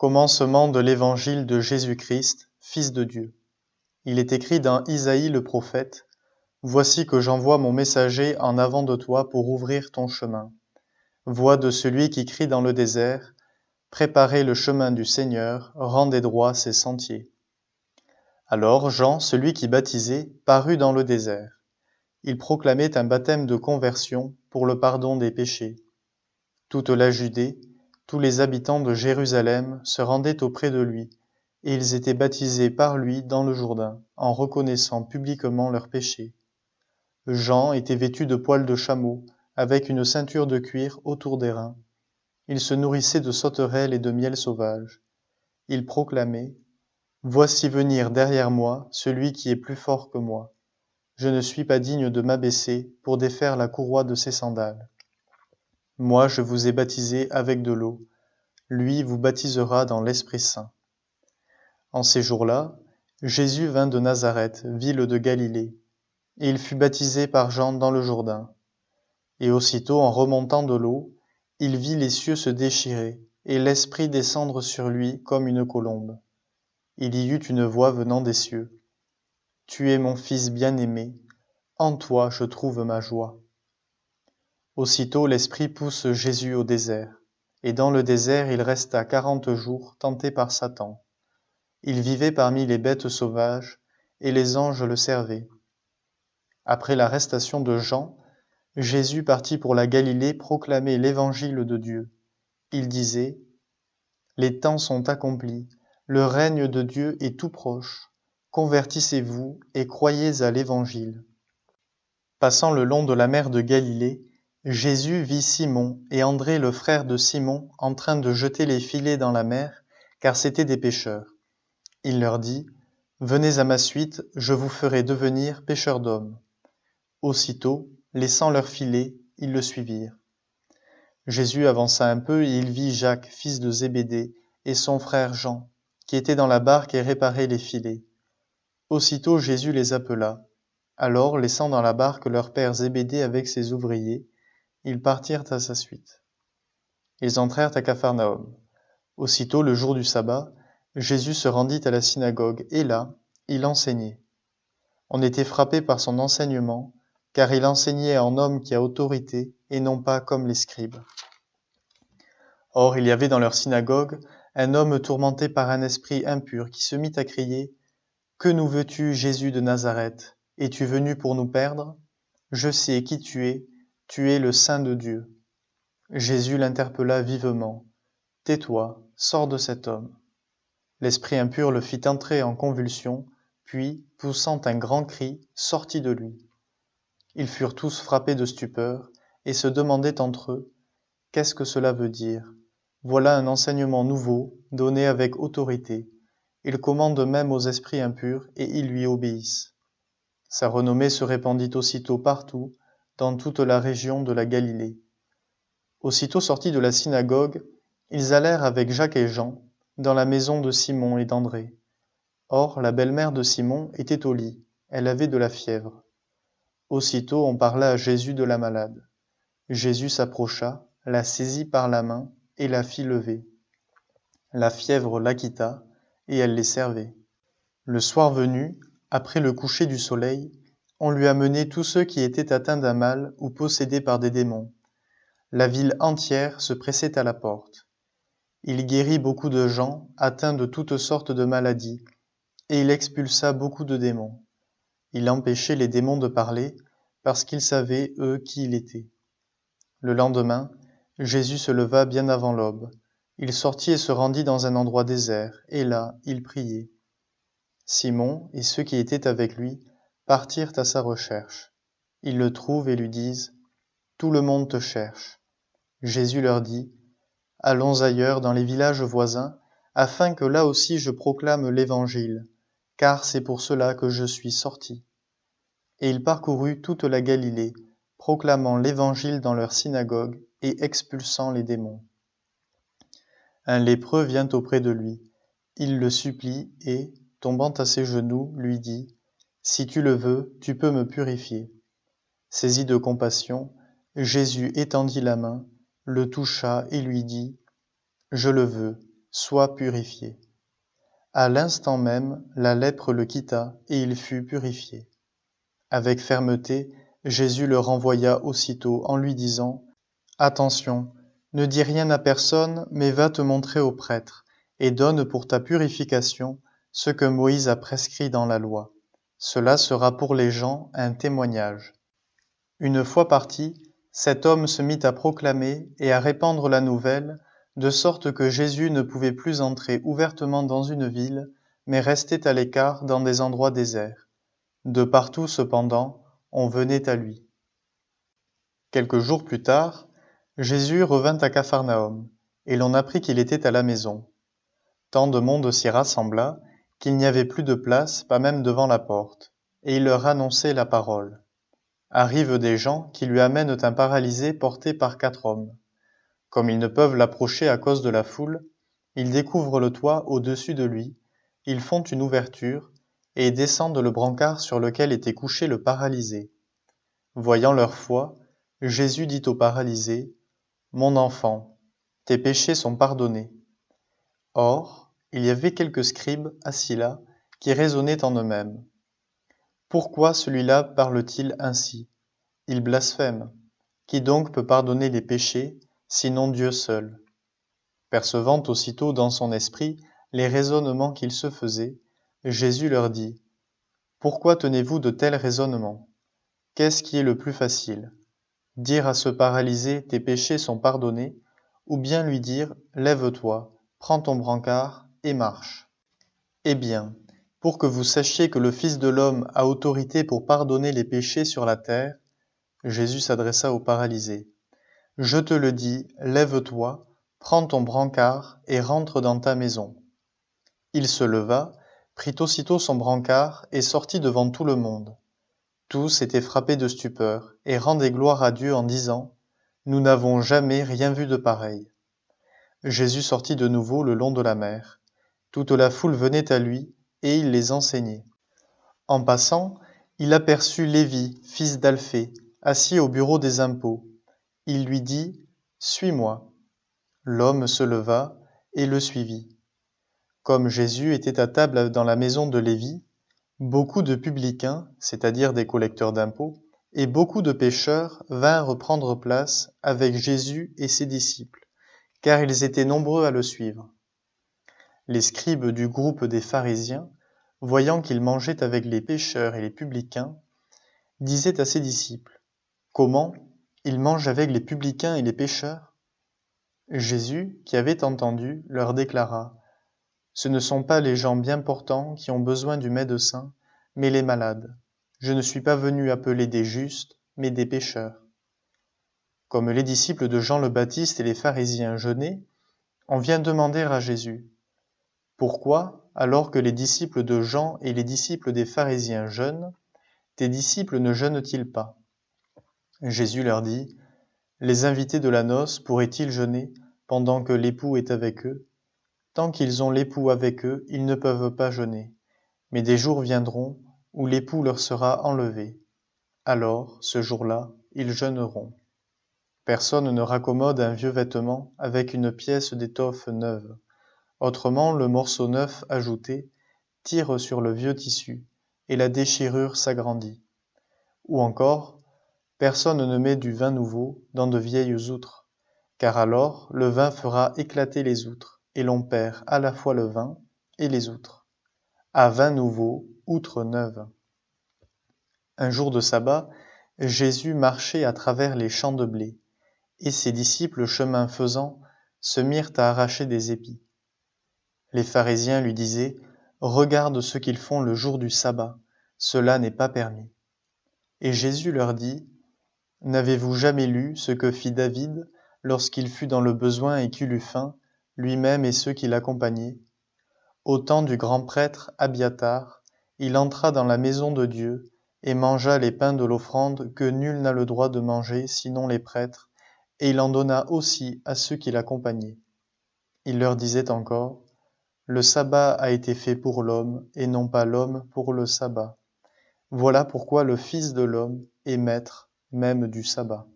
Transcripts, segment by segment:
Commencement de l'évangile de Jésus-Christ, Fils de Dieu. Il est écrit dans Isaïe le prophète, « Voici que j'envoie mon messager en avant de toi pour ouvrir ton chemin. Voix de celui qui crie dans le désert, préparez le chemin du Seigneur, rendez droits ses sentiers. » Alors Jean, celui qui baptisait, parut dans le désert. Il proclamait un baptême de conversion pour le pardon des péchés. Toute la Judée, tous les habitants de Jérusalem se rendaient auprès de lui, et ils étaient baptisés par lui dans le Jourdain, en reconnaissant publiquement leurs péchés. Jean était vêtu de poils de chameau, avec une ceinture de cuir autour des reins. Il se nourrissait de sauterelles et de miel sauvage. Il proclamait, « Voici venir derrière moi celui qui est plus fort que moi. Je ne suis pas digne de m'abaisser pour défaire la courroie de ses sandales. Moi, je vous ai baptisé avec de l'eau. Lui vous baptisera dans l'Esprit Saint. » En ces jours-là, Jésus vint de Nazareth, ville de Galilée, et il fut baptisé par Jean dans le Jourdain. Et aussitôt, en remontant de l'eau, il vit les cieux se déchirer, et l'Esprit descendre sur lui comme une colombe. Il y eut une voix venant des cieux. « Tu es mon Fils bien-aimé, en toi je trouve ma joie. » Aussitôt l'Esprit pousse Jésus au désert, et dans le désert il resta 40 jours tenté par Satan. Il vivait parmi les bêtes sauvages, et les anges le servaient. Après l'arrestation de Jean, Jésus partit pour la Galilée proclamer l'évangile de Dieu. Il disait, « Les temps sont accomplis, le règne de Dieu est tout proche. Convertissez-vous et croyez à l'évangile. » Passant le long de la mer de Galilée, Jésus vit Simon et André le frère de Simon en train de jeter les filets dans la mer, car c'étaient des pêcheurs. Il leur dit, « Venez à ma suite, je vous ferai devenir pêcheurs d'hommes. » Aussitôt, laissant leurs filets, ils le suivirent. Jésus avança un peu et il vit Jacques, fils de Zébédée, et son frère Jean, qui étaient dans la barque et réparaient les filets. Aussitôt Jésus les appela. Alors, laissant dans la barque leur père Zébédée avec ses ouvriers, ils partirent à sa suite. Ils entrèrent à Capharnaüm. Aussitôt, le jour du sabbat, Jésus se rendit à la synagogue, et là, il enseignait. On était frappé par son enseignement, car il enseignait en homme qui a autorité, et non pas comme les scribes. Or, il y avait dans leur synagogue un homme tourmenté par un esprit impur qui se mit à crier, « Que nous veux-tu, Jésus de Nazareth? Es-tu venu pour nous perdre? Je sais qui tu es le Saint de Dieu. » Jésus l'interpella vivement. « Tais-toi, sors de cet homme. » L'esprit impur le fit entrer en convulsion, puis, poussant un grand cri, sortit de lui. Ils furent tous frappés de stupeur, et se demandaient entre eux, « Qu'est-ce que cela veut dire? Voilà un enseignement nouveau, donné avec autorité. Il commande même aux esprits impurs, et ils lui obéissent. » Sa renommée se répandit aussitôt partout, dans toute la région de la Galilée. Aussitôt sortis de la synagogue, ils allèrent avec Jacques et Jean dans la maison de Simon et d'André. Or, la belle-mère de Simon était au lit, elle avait de la fièvre. Aussitôt on parla à Jésus de la malade. Jésus s'approcha, la saisit par la main et la fit lever. La fièvre la quitta, et elle les servait. Le soir venu, après le coucher du soleil, on lui amenait tous ceux qui étaient atteints d'un mal ou possédés par des démons. La ville entière se pressait à la porte. Il guérit beaucoup de gens atteints de toutes sortes de maladies, et il expulsa beaucoup de démons. Il empêchait les démons de parler, parce qu'ils savaient, eux, qui il était. Le lendemain, Jésus se leva bien avant l'aube. Il sortit et se rendit dans un endroit désert, et là, il priait. Simon et ceux qui étaient avec lui partirent à sa recherche. Ils le trouvent et lui disent, « Tout le monde te cherche. » Jésus leur dit, « Allons ailleurs dans les villages voisins, afin que là aussi je proclame l'Évangile, car c'est pour cela que je suis sorti. » Et il parcourut toute la Galilée, proclamant l'Évangile dans leurs synagogues et expulsant les démons. Un lépreux vient auprès de lui. Il le supplie et, tombant à ses genoux, lui dit, « Si tu le veux, tu peux me purifier. » Saisi de compassion, Jésus étendit la main, le toucha et lui dit, « Je le veux, sois purifié. À l'instant même, la lèpre le quitta et il fut purifié. Avec fermeté, Jésus le renvoya aussitôt en lui disant : « Attention, ne dis rien à personne, mais va te montrer au prêtre, et donne pour ta purification ce que Moïse a prescrit dans la loi. Cela sera pour les gens un témoignage. » Une fois parti, cet homme se mit à proclamer et à répandre la nouvelle, de sorte que Jésus ne pouvait plus entrer ouvertement dans une ville, mais restait à l'écart dans des endroits déserts. De partout, cependant, on venait à lui. Quelques jours plus tard, Jésus revint à Capharnaüm, et l'on apprit qu'il était à la maison. Tant de monde s'y rassembla qu'il n'y avait plus de place, pas même devant la porte, et il leur annonçait la parole. Arrivent des gens qui lui amènent un paralysé porté par 4 hommes. Comme ils ne peuvent l'approcher à cause de la foule, ils découvrent le toit au-dessus de lui, ils font une ouverture et descendent le brancard sur lequel était couché le paralysé. Voyant leur foi, Jésus dit au paralysé : « Mon enfant, tes péchés sont pardonnés. » Or, il y avait quelques scribes assis là, qui raisonnaient en eux-mêmes. Pourquoi celui-là parle-t-il ainsi ? Il blasphème. Qui donc peut pardonner les péchés, sinon Dieu seul ? Percevant aussitôt dans son esprit les raisonnements qu'il se faisait, Jésus leur dit : « Pourquoi tenez-vous de tels raisonnements ? Qu'est-ce qui est le plus facile ? Dire à ce paralysé : tes péchés sont pardonnés, ou bien lui dire : lève-toi, prends ton brancard et marche. Eh bien, pour que vous sachiez que le Fils de l'homme a autorité pour pardonner les péchés sur la terre, Jésus s'adressa au paralysé. Je te le dis, lève-toi, prends ton brancard et rentre dans ta maison. Il se leva, prit aussitôt son brancard et sortit devant tout le monde. Tous étaient frappés de stupeur et rendaient gloire à Dieu en disant : Nous n'avons jamais rien vu de pareil. Jésus sortit de nouveau le long de la mer. Toute la foule venait à lui et il les enseignait. En passant, il aperçut Lévi, fils d'Alphée, assis au bureau des impôts. Il lui dit : Suis-moi. L'homme se leva et le suivit. Comme Jésus était à table dans la maison de Lévi, beaucoup de publicains, c'est-à-dire des collecteurs d'impôts, et beaucoup de pécheurs vinrent prendre place avec Jésus et ses disciples, car ils étaient nombreux à le suivre. Les scribes du groupe des pharisiens, voyant qu'il mangeait avec les pécheurs et les publicains, disaient à ses disciples : Comment ? Il mange avec les publicains et les pécheurs ? Jésus, qui avait entendu, leur déclara : Ce ne sont pas les gens bien portants qui ont besoin du médecin, mais les malades. Je ne suis pas venu appeler des justes, mais des pécheurs. Comme les disciples de Jean le Baptiste et les pharisiens jeûnaient, on vient demander à Jésus : Pourquoi, alors que les disciples de Jean et les disciples des pharisiens jeûnent, tes disciples ne jeûnent-ils pas ? Jésus leur dit : Les invités de la noce pourraient-ils jeûner pendant que l'époux est avec eux ? Tant qu'ils ont l'époux avec eux, ils ne peuvent pas jeûner. Mais des jours viendront où l'époux leur sera enlevé. Alors, ce jour-là, ils jeûneront. Personne ne raccommode un vieux vêtement avec une pièce d'étoffe neuve. Autrement, le morceau neuf ajouté tire sur le vieux tissu, et la déchirure s'agrandit. Ou encore, personne ne met du vin nouveau dans de vieilles outres, car alors le vin fera éclater les outres, et l'on perd à la fois le vin et les outres. À vin nouveau, outre neuve. Un jour de sabbat, Jésus marchait à travers les champs de blé, et ses disciples, chemin faisant, se mirent à arracher des épis. Les pharisiens lui disaient : Regarde ce qu'ils font le jour du sabbat, cela n'est pas permis. Et Jésus leur dit : N'avez-vous jamais lu ce que fit David lorsqu'il fut dans le besoin et qu'il eut faim, lui-même et ceux qui l'accompagnaient ? Au temps du grand prêtre Abiatar, il entra dans la maison de Dieu et mangea les pains de l'offrande que nul n'a le droit de manger sinon les prêtres, et il en donna aussi à ceux qui l'accompagnaient. Il leur disait encore : Le sabbat a été fait pour l'homme et non pas l'homme pour le sabbat. Voilà pourquoi le Fils de l'homme est maître même du sabbat.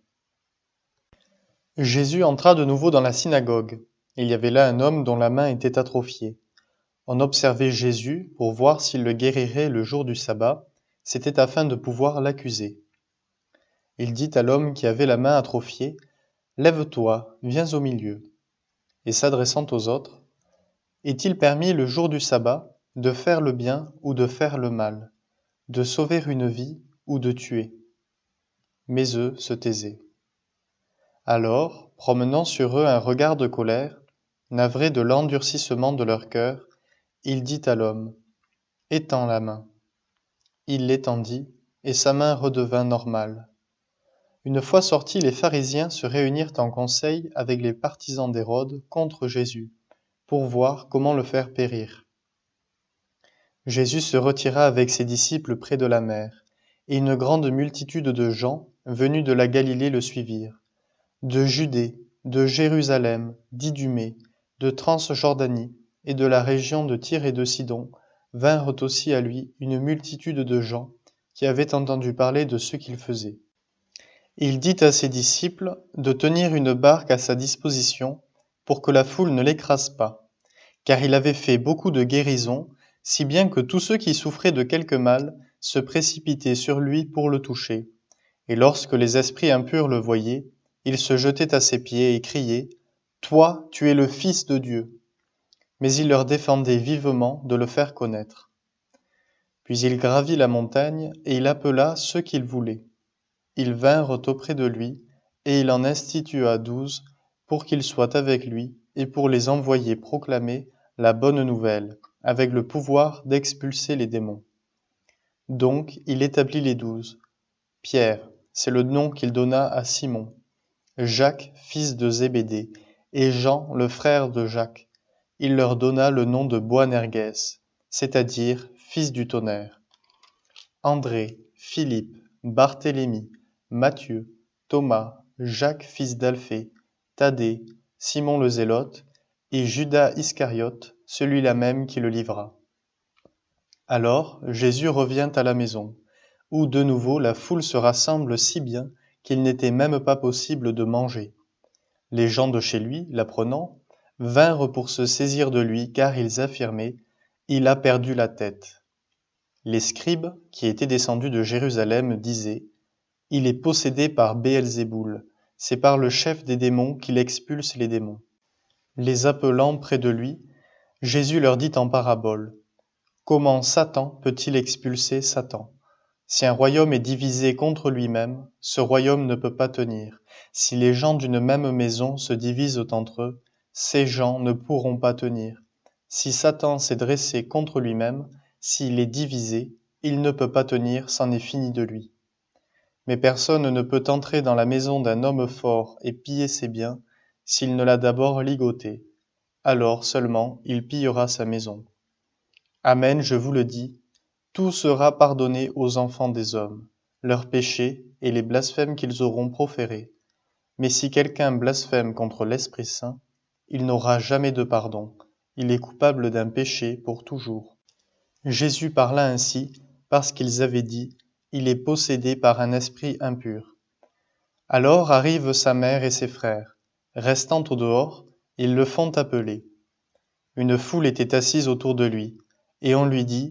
Jésus entra de nouveau dans la synagogue. Il y avait là un homme dont la main était atrophiée. On observait Jésus pour voir s'il le guérirait le jour du sabbat, c'était afin de pouvoir l'accuser. Il dit à l'homme qui avait la main atrophiée, Lève-toi, viens au milieu. Et s'adressant aux autres, Est-il permis le jour du sabbat de faire le bien ou de faire le mal, de sauver une vie ou de tuer? Mais eux se taisaient. Alors, promenant sur eux un regard de colère, navré de l'endurcissement de leur cœur, il dit à l'homme, Étends la main. Il l'étendit, et sa main redevint normale. Une fois sortis, les pharisiens se réunirent en conseil avec les partisans d'Hérode contre Jésus, pour voir comment le faire périr. Jésus se retira avec ses disciples près de la mer, et une grande multitude de gens, venus de la Galilée, le suivirent, de Judée, de Jérusalem, d'Idumée, de Transjordanie, et de la région de Tyr et de Sidon, vinrent aussi à lui une multitude de gens qui avaient entendu parler de ce qu'il faisait. Il dit à ses disciples de tenir une barque à sa disposition pour que la foule ne l'écrase pas, car il avait fait beaucoup de guérisons, si bien que tous ceux qui souffraient de quelque mal se précipitaient sur lui pour le toucher. Et lorsque les esprits impurs le voyaient, ils se jetaient à ses pieds et criaient, Toi, tu es le Fils de Dieu. Mais il leur défendait vivement de le faire connaître. Puis il gravit la montagne, et il appela ceux qu'il voulait. Ils vinrent auprès de lui, et il en institua 12, pour qu'ils soient avec lui, et pour les envoyer proclamer la bonne nouvelle, avec le pouvoir d'expulser les démons. Donc il établit les 12. Pierre, c'est le nom qu'il donna à Simon, Jacques, fils de Zébédée, et Jean, le frère de Jacques. Il leur donna le nom de Boanerges, c'est-à-dire fils du tonnerre. André, Philippe, Barthélemy, Matthieu, Thomas, Jacques fils d'Alphée, Thaddée, Simon le Zélote, et Judas Iscariote, celui-là même qui le livra. Alors Jésus revient à la maison, où de nouveau la foule se rassemble si bien qu'il n'était même pas possible de manger. Les gens de chez lui, l'apprenant, vinrent pour se saisir de lui, car ils affirmaient, Il a perdu la tête. Les scribes, qui étaient descendus de Jérusalem, disaient, Il est possédé par Béelzéboul, c'est par le chef des démons qu'il expulse les démons. Les appelant près de lui, Jésus leur dit en parabole, Comment Satan peut-il expulser Satan? Si un royaume est divisé contre lui-même, ce royaume ne peut pas tenir. Si les gens d'une même maison se divisent entre eux, ces gens ne pourront pas tenir. Si Satan s'est dressé contre lui-même, s'il est divisé, il ne peut pas tenir, c'en est fini de lui. Mais personne ne peut entrer dans la maison d'un homme fort et piller ses biens s'il ne l'a d'abord ligoté. Alors seulement il pillera sa maison. Amen, je vous le dis, tout sera pardonné aux enfants des hommes, leurs péchés et les blasphèmes qu'ils auront proférés. Mais si quelqu'un blasphème contre l'Esprit Saint, il n'aura jamais de pardon, il est coupable d'un péché pour toujours. Jésus parla ainsi parce qu'ils avaient dit, il est possédé par un esprit impur. Alors arrivent sa mère et ses frères. Restant au dehors, ils le font appeler. Une foule était assise autour de lui, et on lui dit,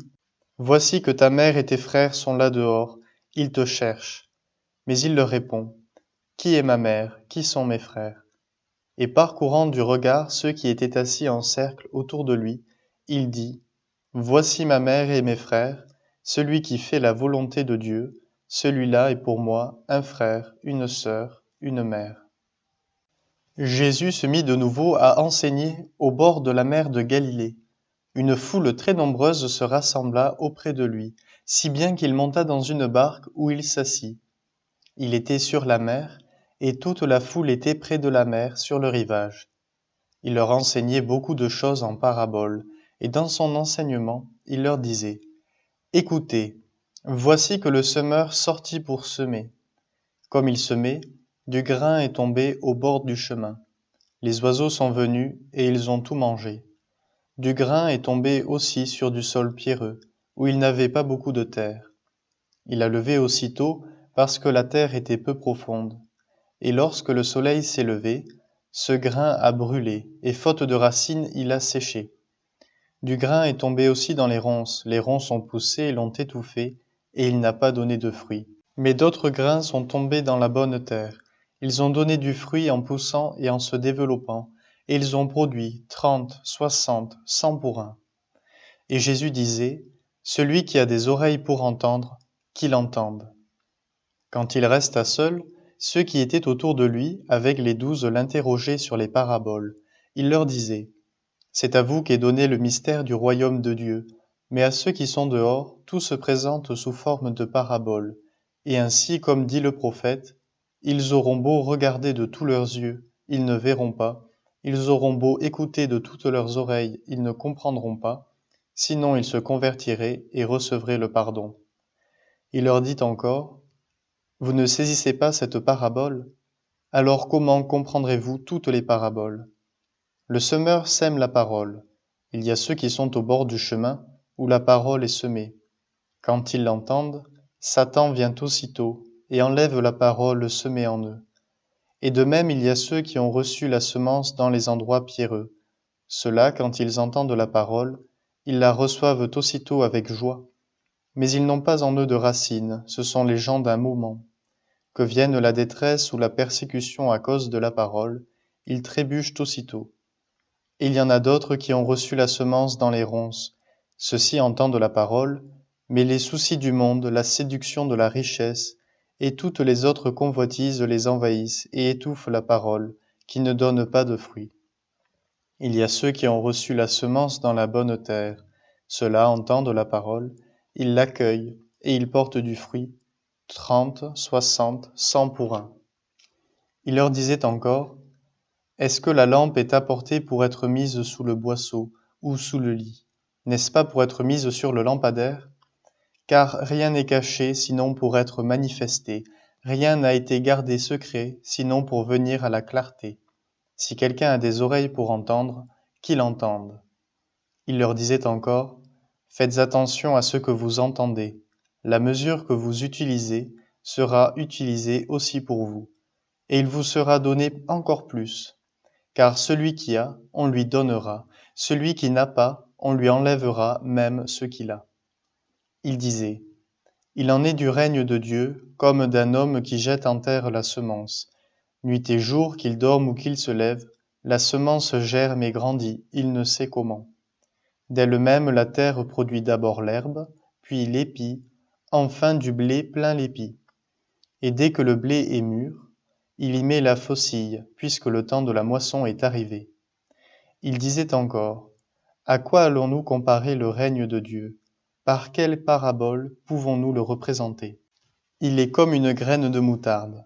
Voici que ta mère et tes frères sont là dehors, ils te cherchent. Mais il leur répond, Qui est ma mère, qui sont mes frères? Et parcourant du regard ceux qui étaient assis en cercle autour de lui, il dit, Voici ma mère et mes frères, celui qui fait la volonté de Dieu, celui-là est pour moi un frère, une sœur, une mère. Jésus se mit de nouveau à enseigner au bord de la mer de Galilée. Une foule très nombreuse se rassembla auprès de lui, si bien qu'il monta dans une barque où il s'assit. Il était sur la mer, et toute la foule était près de la mer sur le rivage. Il leur enseignait beaucoup de choses en paraboles, et dans son enseignement, il leur disait, Écoutez, voici que le semeur sortit pour semer. Comme il semait, du grain est tombé au bord du chemin. Les oiseaux sont venus, et ils ont tout mangé. Du grain est tombé aussi sur du sol pierreux, où il n'avait pas beaucoup de terre. Il a levé aussitôt, parce que la terre était peu profonde. Et lorsque le soleil s'est levé, Ce grain a brûlé, et faute de racines, il a séché. Du grain est tombé aussi dans les ronces ont poussé et l'ont étouffé, et il n'a pas donné de fruit. Mais d'autres grains sont tombés dans la bonne terre. Ils ont donné du fruit en poussant et en se développant, et ils ont produit 30, 60, 100 pour un. Et Jésus disait, celui qui a des oreilles pour entendre, qu'il entende. Quand il resta seul, ceux qui étaient autour de lui, avec les 12, l'interrogeaient sur les paraboles. Il leur disait, c'est à vous qu'est donné le mystère du royaume de Dieu, mais à ceux qui sont dehors, tout se présente sous forme de paraboles. Et ainsi, comme dit le prophète, ils auront beau regarder de tous leurs yeux, ils ne verront pas, ils auront beau écouter de toutes leurs oreilles, ils ne comprendront pas, sinon ils se convertiraient et recevraient le pardon. Il leur dit encore, vous ne saisissez pas cette parabole? Alors comment comprendrez-vous toutes les paraboles? Le semeur sème la parole. Il y a ceux qui sont au bord du chemin, où la parole est semée. Quand ils l'entendent, Satan vient aussitôt et enlève la parole semée en eux. Et de même il y a ceux qui ont reçu la semence dans les endroits pierreux. Ceux-là, quand ils entendent la parole, ils la reçoivent aussitôt avec joie. Mais ils n'ont pas en eux de racines, ce sont les gens d'un moment. Que vienne la détresse ou la persécution à cause de la parole, ils trébuchent aussitôt. Et il y en a d'autres qui ont reçu la semence dans les ronces. Ceux-ci entendent la parole, mais les soucis du monde, la séduction de la richesse, et toutes les autres convoitises les envahissent et étouffent la parole, qui ne donne pas de fruit. Il y a ceux qui ont reçu la semence dans la bonne terre. Ceux-là entendent la parole, ils l'accueillent, et ils portent du fruit, 30, 60, 100 pour un. Il leur disait encore, est-ce que la lampe est apportée pour être mise sous le boisseau ou sous le lit? N'est-ce pas pour être mise sur le lampadaire? Car rien n'est caché sinon pour être manifesté, rien n'a été gardé secret sinon pour venir à la clarté. Si quelqu'un a des oreilles pour entendre, qu'il entende. Il leur disait encore, faites attention à ce que vous entendez. La mesure que vous utilisez sera utilisée aussi pour vous, et il vous sera donné encore plus. Car celui qui a, on lui donnera, celui qui n'a pas, on lui enlèvera même ce qu'il a. Il disait, il en est du règne de Dieu, comme d'un homme qui jette en terre la semence. Nuit et jour, qu'il dorme ou qu'il se lève, la semence germe et grandit, il ne sait comment. D'elle-même la terre produit d'abord l'herbe, puis l'épi, enfin du blé plein l'épi. Et dès que le blé est mûr, il y met la faucille, puisque le temps de la moisson est arrivé. Il disait encore, à quoi allons-nous comparer le règne de Dieu? Par quelle parabole pouvons-nous le représenter? Il est comme une graine de moutarde.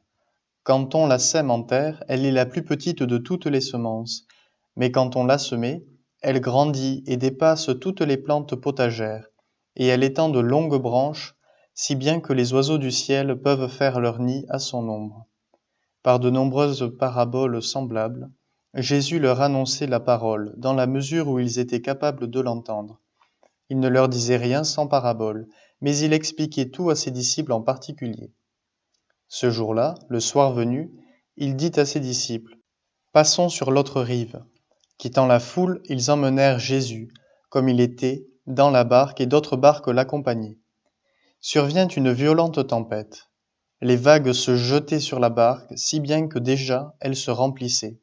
Quand on la sème en terre, elle est la plus petite de toutes les semences, mais quand on l'a semée, elle grandit et dépasse toutes les plantes potagères, et elle étend de longues branches, si bien que les oiseaux du ciel peuvent faire leur nid à son ombre. Par de nombreuses paraboles semblables, Jésus leur annonçait la parole, dans la mesure où ils étaient capables de l'entendre. Il ne leur disait rien sans parabole, mais il expliquait tout à ses disciples en particulier. Ce jour-là, le soir venu, il dit à ses disciples, passons sur l'autre rive. Quittant la foule, ils emmenèrent Jésus, comme il était, dans la barque et d'autres barques l'accompagnaient. Survient une violente tempête. Les vagues se jetaient sur la barque, si bien que déjà elle se remplissait.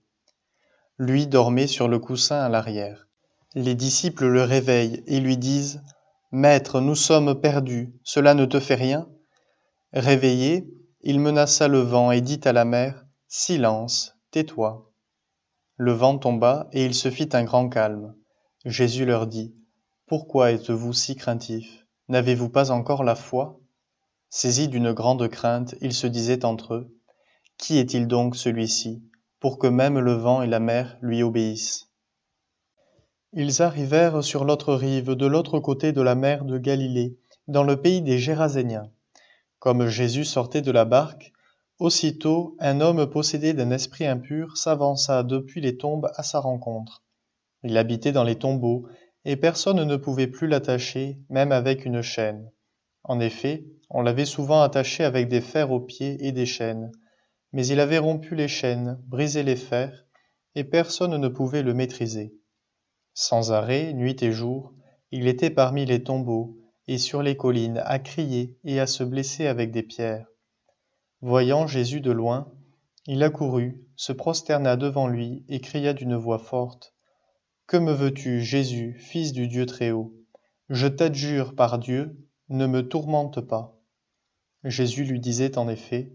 Lui dormait sur le coussin à l'arrière. Les disciples le réveillent et lui disent, Maître, nous sommes perdus, cela ne te fait rien? Réveillé, il menaça le vent et dit à la mer, Silence, tais-toi. Le vent tomba et il se fit un grand calme. Jésus leur dit, Pourquoi êtes-vous si craintifs? N'avez-vous pas encore la foi? Saisis d'une grande crainte, ils se disaient entre eux, Qui est-il donc celui-ci, pour que même le vent et la mer lui obéissent? Ils arrivèrent sur l'autre rive, de l'autre côté de la mer de Galilée, dans le pays des Géraséniens. Comme Jésus sortait de la barque, aussitôt un homme possédé d'un esprit impur s'avança depuis les tombes à sa rencontre. Il habitait dans les tombeaux, et personne ne pouvait plus l'attacher, même avec une chaîne. En effet, on l'avait souvent attaché avec des fers aux pieds et des chaînes, mais il avait rompu les chaînes, brisé les fers, et personne ne pouvait le maîtriser. Sans arrêt, nuit et jour, il était parmi les tombeaux et sur les collines à crier et à se blesser avec des pierres. Voyant Jésus de loin, il accourut, se prosterna devant lui et cria d'une voix forte: Que me veux-tu, Jésus, fils du Dieu Très-Haut? Je t'adjure par Dieu, ne me tourmente pas. Jésus lui disait en effet: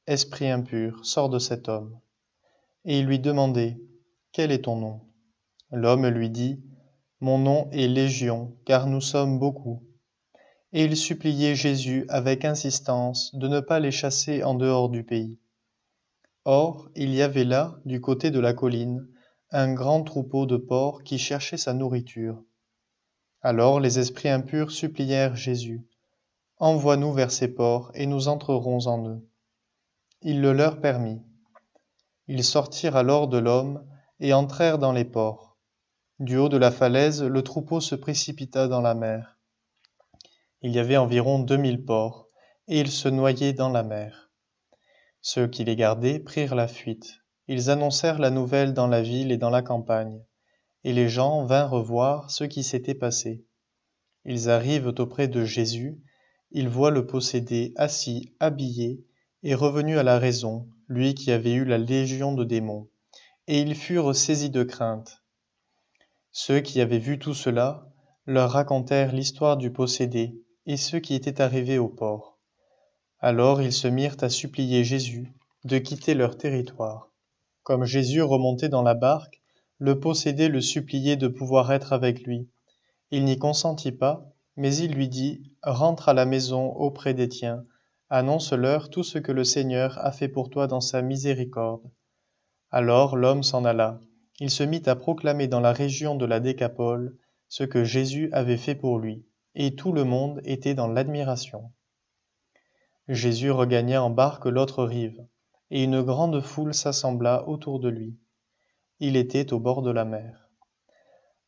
Esprit impur, sors de cet homme. Et il lui demandait: Quel est ton nom? L'homme lui dit: Mon nom est Légion, car nous sommes beaucoup. Et il suppliait Jésus avec insistance de ne pas les chasser en dehors du pays. Or, il y avait là, du côté de la colline, un grand troupeau de porcs qui cherchait sa nourriture. Alors les esprits impurs supplièrent Jésus: Envoie-nous vers ces porcs, et nous entrerons en eux. Il le leur permit. Ils sortirent alors de l'homme et entrèrent dans les porcs. Du haut de la falaise, le troupeau se précipita dans la mer. Il y avait environ 2000 porcs, et ils se noyaient dans la mer. Ceux qui les gardaient prirent la fuite. Ils annoncèrent la nouvelle dans la ville et dans la campagne, et les gens vinrent voir ce qui s'était passé. Ils arrivent auprès de Jésus, ils voient le possédé assis, habillé, et revenu à la raison, lui qui avait eu la légion de démons, et ils furent saisis de crainte. Ceux qui avaient vu tout cela leur racontèrent l'histoire du possédé et ce qui était arrivé au porc. Alors ils se mirent à supplier Jésus de quitter leur territoire. Comme Jésus remontait dans la barque, le possédé le suppliait de pouvoir être avec lui. Il n'y consentit pas, mais il lui dit: Rentre à la maison auprès des tiens, annonce-leur tout ce que le Seigneur a fait pour toi dans sa miséricorde. Alors l'homme s'en alla. Il se mit à proclamer dans la région de la Décapole ce que Jésus avait fait pour lui, et tout le monde était dans l'admiration. Jésus regagna en barque l'autre rive, et une grande foule s'assembla autour de lui. Il était au bord de la mer.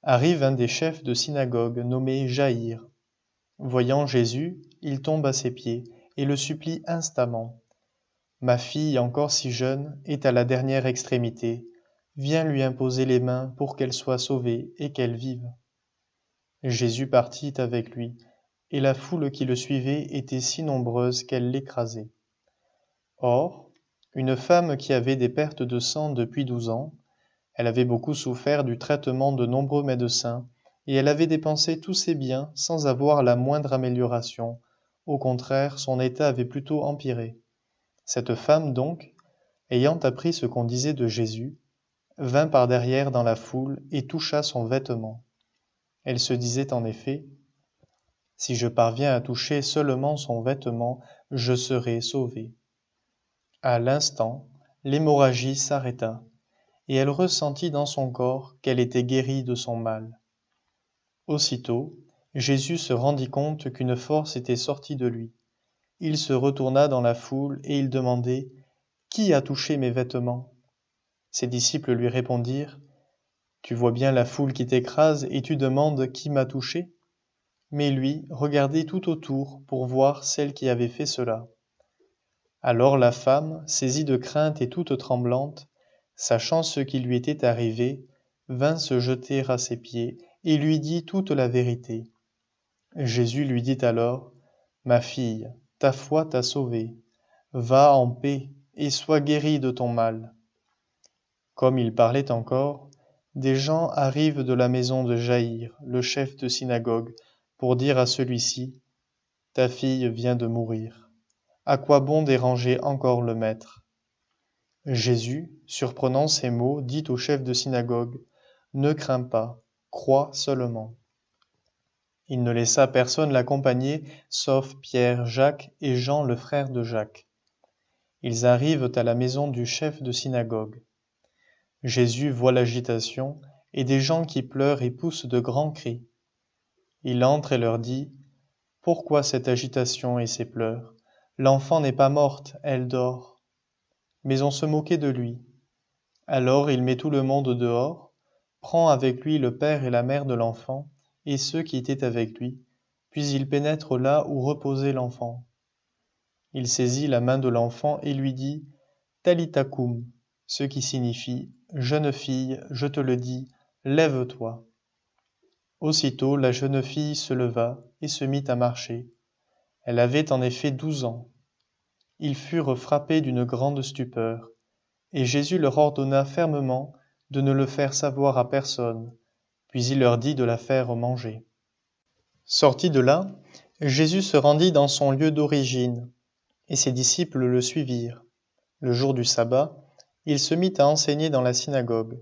Arrive un des chefs de synagogue nommé Jaïr. Voyant Jésus, il tombe à ses pieds et le supplie instamment: Ma fille, encore si jeune, est à la dernière extrémité. Viens lui imposer les mains pour qu'elle soit sauvée et qu'elle vive. Jésus partit avec lui, et la foule qui le suivait était si nombreuse qu'elle l'écrasait. Or, une femme qui avait des pertes de sang depuis 12 ans, elle avait beaucoup souffert du traitement de nombreux médecins, et elle avait dépensé tous ses biens sans avoir la moindre amélioration. Au contraire, son état avait plutôt empiré. Cette femme donc, ayant appris ce qu'on disait de Jésus, vint par derrière dans la foule et toucha son vêtement. Elle se disait en effet: Si je parviens à toucher seulement son vêtement, je serai sauvée. À l'instant, l'hémorragie s'arrêta, et elle ressentit dans son corps qu'elle était guérie de son mal. Aussitôt, Jésus se rendit compte qu'une force était sortie de lui. Il se retourna dans la foule et il demandait: Qui a touché mes vêtements? Ses disciples lui répondirent: Tu vois bien la foule qui t'écrase et tu demandes qui m'a touché? Mais lui regardait tout autour pour voir celle qui avait fait cela. Alors la femme, saisie de crainte et toute tremblante, sachant ce qui lui était arrivé, vint se jeter à ses pieds et lui dit toute la vérité. Jésus lui dit alors: Ma fille, ta foi t'a sauvée. Va en paix et sois guérie de ton mal. Comme il parlait encore, des gens arrivent de la maison de Jaïr, le chef de synagogue, pour dire à celui-ci: Ta fille vient de mourir. À quoi bon déranger encore le maître? Jésus, surprenant ces mots, dit au chef de synagogue: Ne crains pas, crois seulement. Il ne laissa personne l'accompagner, sauf Pierre, Jacques et Jean, le frère de Jacques. Ils arrivent à la maison du chef de synagogue. Jésus voit l'agitation et des gens qui pleurent et poussent de grands cris. Il entre et leur dit: Pourquoi cette agitation et ces pleurs? L'enfant n'est pas morte, elle dort. Mais on se moquait de lui. Alors il met tout le monde dehors, prend avec lui le père et la mère de l'enfant et ceux qui étaient avec lui, puis il pénètre là où reposait l'enfant. Il saisit la main de l'enfant et lui dit: Talitha koum, ce qui signifie « Jeune fille, je te le dis, lève-toi ». Aussitôt la jeune fille se leva et se mit à marcher. Elle avait en effet 12 ans. Ils furent frappés d'une grande stupeur, et Jésus leur ordonna fermement de ne le faire savoir à personne, puis il leur dit de la faire manger. Sorti de là, Jésus se rendit dans son lieu d'origine, et ses disciples le suivirent. Le jour du sabbat, il se mit à enseigner dans la synagogue.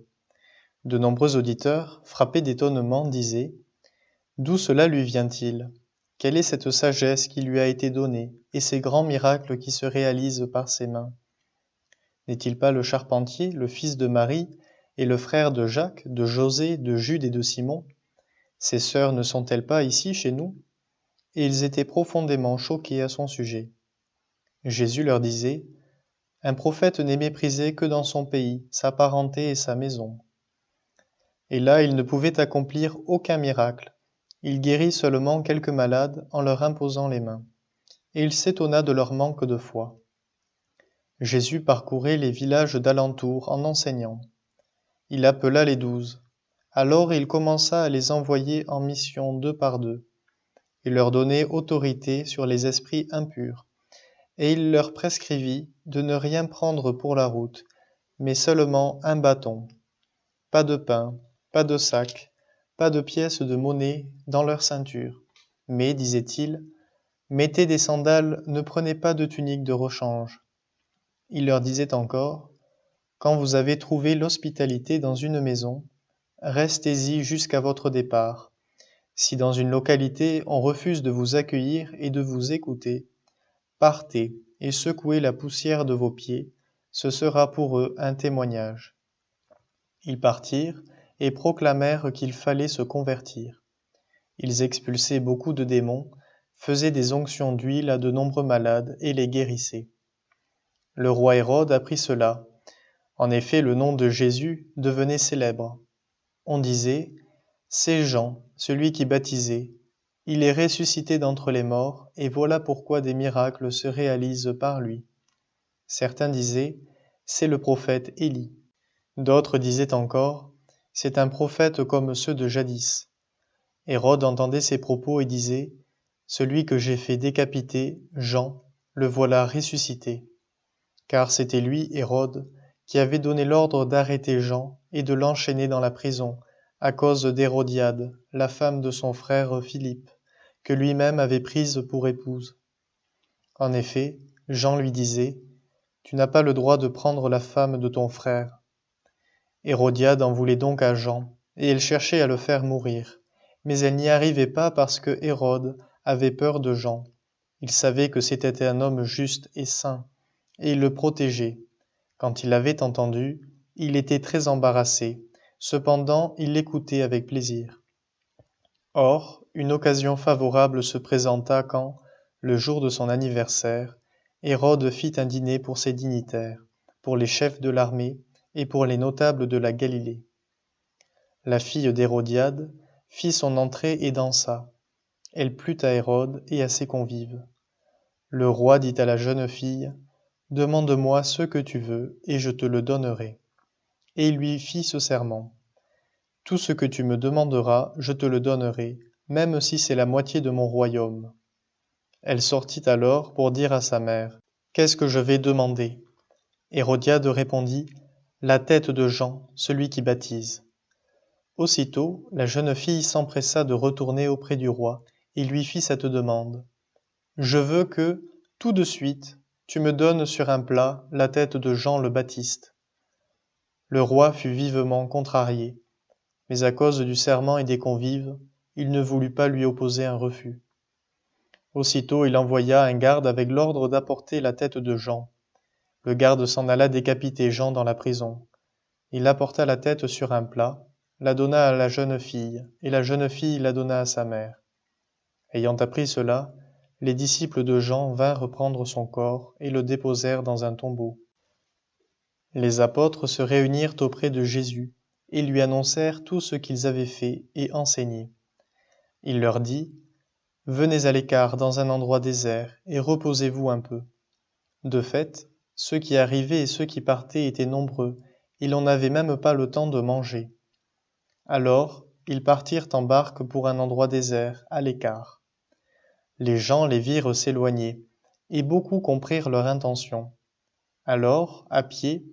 De nombreux auditeurs, frappés d'étonnement, disaient « D'où cela lui vient-il ? Quelle est cette sagesse qui lui a été donnée, et ces grands miracles qui se réalisent par ses mains ? N'est-il pas le charpentier, le fils de Marie, et le frère de Jacques, de José, de Jude et de Simon ? Ses sœurs ne sont-elles pas ici chez nous ? » Et ils étaient profondément choqués à son sujet. Jésus leur disait « Un prophète n'est méprisé que dans son pays, sa parenté et sa maison. » Et là, il ne pouvait accomplir aucun miracle. Il guérit seulement quelques malades en leur imposant les mains. Et il s'étonna de leur manque de foi. Jésus parcourait les villages d'alentour en enseignant. Il appela les 12. Alors il commença à les envoyer en mission 2 par 2. Il leur donnait autorité sur les esprits impurs, et il leur prescrivit de ne rien prendre pour la route, mais seulement un bâton. Pas de pain, pas de sac, pas de pièces de monnaie dans leur ceinture. Mais, disait-il, mettez des sandales, ne prenez pas de tunique de rechange. Il leur disait encore, quand vous avez trouvé l'hospitalité dans une maison, restez-y jusqu'à votre départ. Si dans une localité on refuse de vous accueillir et de vous écouter, partez et secouez la poussière de vos pieds, ce sera pour eux un témoignage. Ils partirent et proclamèrent qu'il fallait se convertir. Ils expulsaient beaucoup de démons, faisaient des onctions d'huile à de nombreux malades et les guérissaient. Le roi Hérode apprit cela. En effet, le nom de Jésus devenait célèbre. On disait « C'est Jean, celui qui baptisait. Il est ressuscité d'entre les morts, et voilà pourquoi des miracles se réalisent par lui. » Certains disaient « C'est le prophète Élie. » D'autres disaient encore « C'est un prophète comme ceux de jadis. » Hérode entendait ces propos et disait « Celui que j'ai fait décapiter, Jean, le voilà ressuscité. » Car c'était lui, Hérode, qui avait donné l'ordre d'arrêter Jean et de l'enchaîner dans la prison, à cause d'Hérodiade, la femme de son frère Philippe, que lui-même avait prise pour épouse. En effet, Jean lui disait « Tu n'as pas le droit de prendre la femme de ton frère. » Hérodiade en voulait donc à Jean, et elle cherchait à le faire mourir. Mais elle n'y arrivait pas parce que Hérode avait peur de Jean. Il savait que c'était un homme juste et saint, et il le protégeait. Quand il l'avait entendu, il était très embarrassé. Cependant, il l'écoutait avec plaisir. Or, une occasion favorable se présenta quand, le jour de son anniversaire, Hérode fit un dîner pour ses dignitaires, pour les chefs de l'armée et pour les notables de la Galilée. La fille d'Hérodiade fit son entrée et dansa. Elle plut à Hérode et à ses convives. Le roi dit à la jeune fille « Demande-moi ce que tu veux, et je te le donnerai. » Et il lui fit ce serment. « Tout ce que tu me demanderas, je te le donnerai, même si c'est la moitié de mon royaume. » Elle sortit alors pour dire à sa mère « Qu'est-ce que je vais demander ?» Hérodiade répondit « La tête de Jean, celui qui baptise. » Aussitôt, la jeune fille s'empressa de retourner auprès du roi et lui fit cette demande. « Je veux que, tout de suite, tu me donnes sur un plat la tête de Jean le Baptiste. » Le roi fut vivement contrarié, mais à cause du serment et des convives, il ne voulut pas lui opposer un refus. Aussitôt il envoya un garde avec l'ordre d'apporter la tête de Jean. Le garde s'en alla décapiter Jean dans la prison. Il apporta la tête sur un plat, la donna à la jeune fille, et la jeune fille la donna à sa mère. Ayant appris cela, les disciples de Jean vinrent prendre son corps et le déposèrent dans un tombeau. Les apôtres se réunirent auprès de Jésus et lui annoncèrent tout ce qu'ils avaient fait et enseigné. Il leur dit « Venez à l'écart dans un endroit désert et reposez-vous un peu. » De fait, Ceux qui arrivaient et ceux qui partaient étaient nombreux, et l'on n'avait même pas le temps de manger. Alors, ils partirent en barque pour un endroit désert, à l'écart. Les gens les virent s'éloigner, et beaucoup comprirent leur intention. Alors, à pied,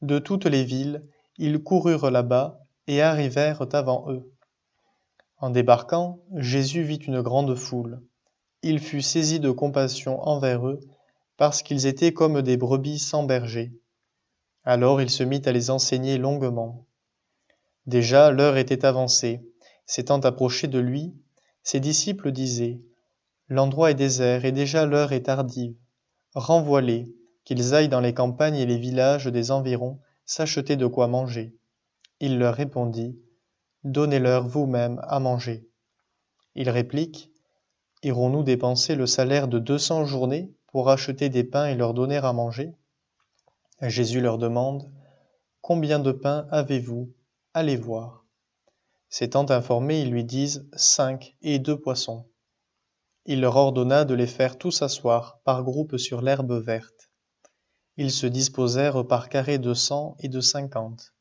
de toutes les villes, ils coururent là-bas et arrivèrent avant eux. En débarquant, Jésus vit une grande foule. Il fut saisi de compassion envers eux, parce qu'ils étaient comme des brebis sans berger. Alors il se mit à les enseigner longuement. Déjà l'heure était avancée. S'étant approché de lui, ses disciples disaient: L'endroit est désert et déjà l'heure est tardive. Renvoie-les, qu'ils aillent dans les campagnes et les villages des environs s'acheter de quoi manger. Il leur répondit: Donnez-leur vous-même à manger. Ils répliquent: Irons-nous dépenser le salaire de 200 journées pour acheter des pains et leur donner à manger? Jésus leur demande: Combien de pains avez-vous? Allez voir. S'étant informés, ils lui disent: 5 et 2 poissons. Il leur ordonna de les faire tous asseoir par groupes sur l'herbe verte. Ils se disposèrent par carrés de 100 et de 50.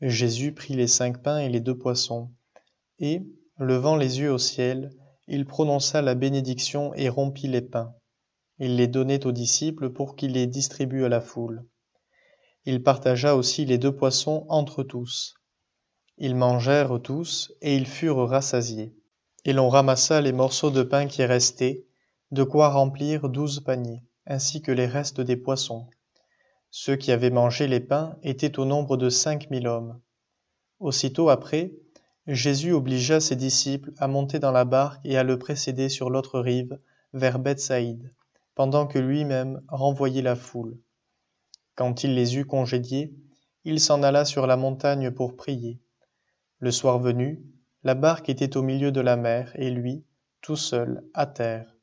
Jésus prit les 5 pains et les 2 poissons, et, levant les yeux au ciel, il prononça la bénédiction et rompit les pains. Il les donnait aux disciples pour qu'ils les distribuent à la foule. Il partagea aussi les 2 poissons entre tous. Ils mangèrent tous, et ils furent rassasiés. Et l'on ramassa les morceaux de pain qui restaient, de quoi remplir 12 paniers, ainsi que les restes des poissons. Ceux qui avaient mangé les pains étaient au nombre de 5000 hommes. Aussitôt après, Jésus obligea ses disciples à monter dans la barque et à le précéder sur l'autre rive, vers Bethsaïde, pendant que lui-même renvoyait la foule. Quand il les eut congédiés, il s'en alla sur la montagne pour prier. Le soir venu, la barque était au milieu de la mer, et lui, tout seul, à terre.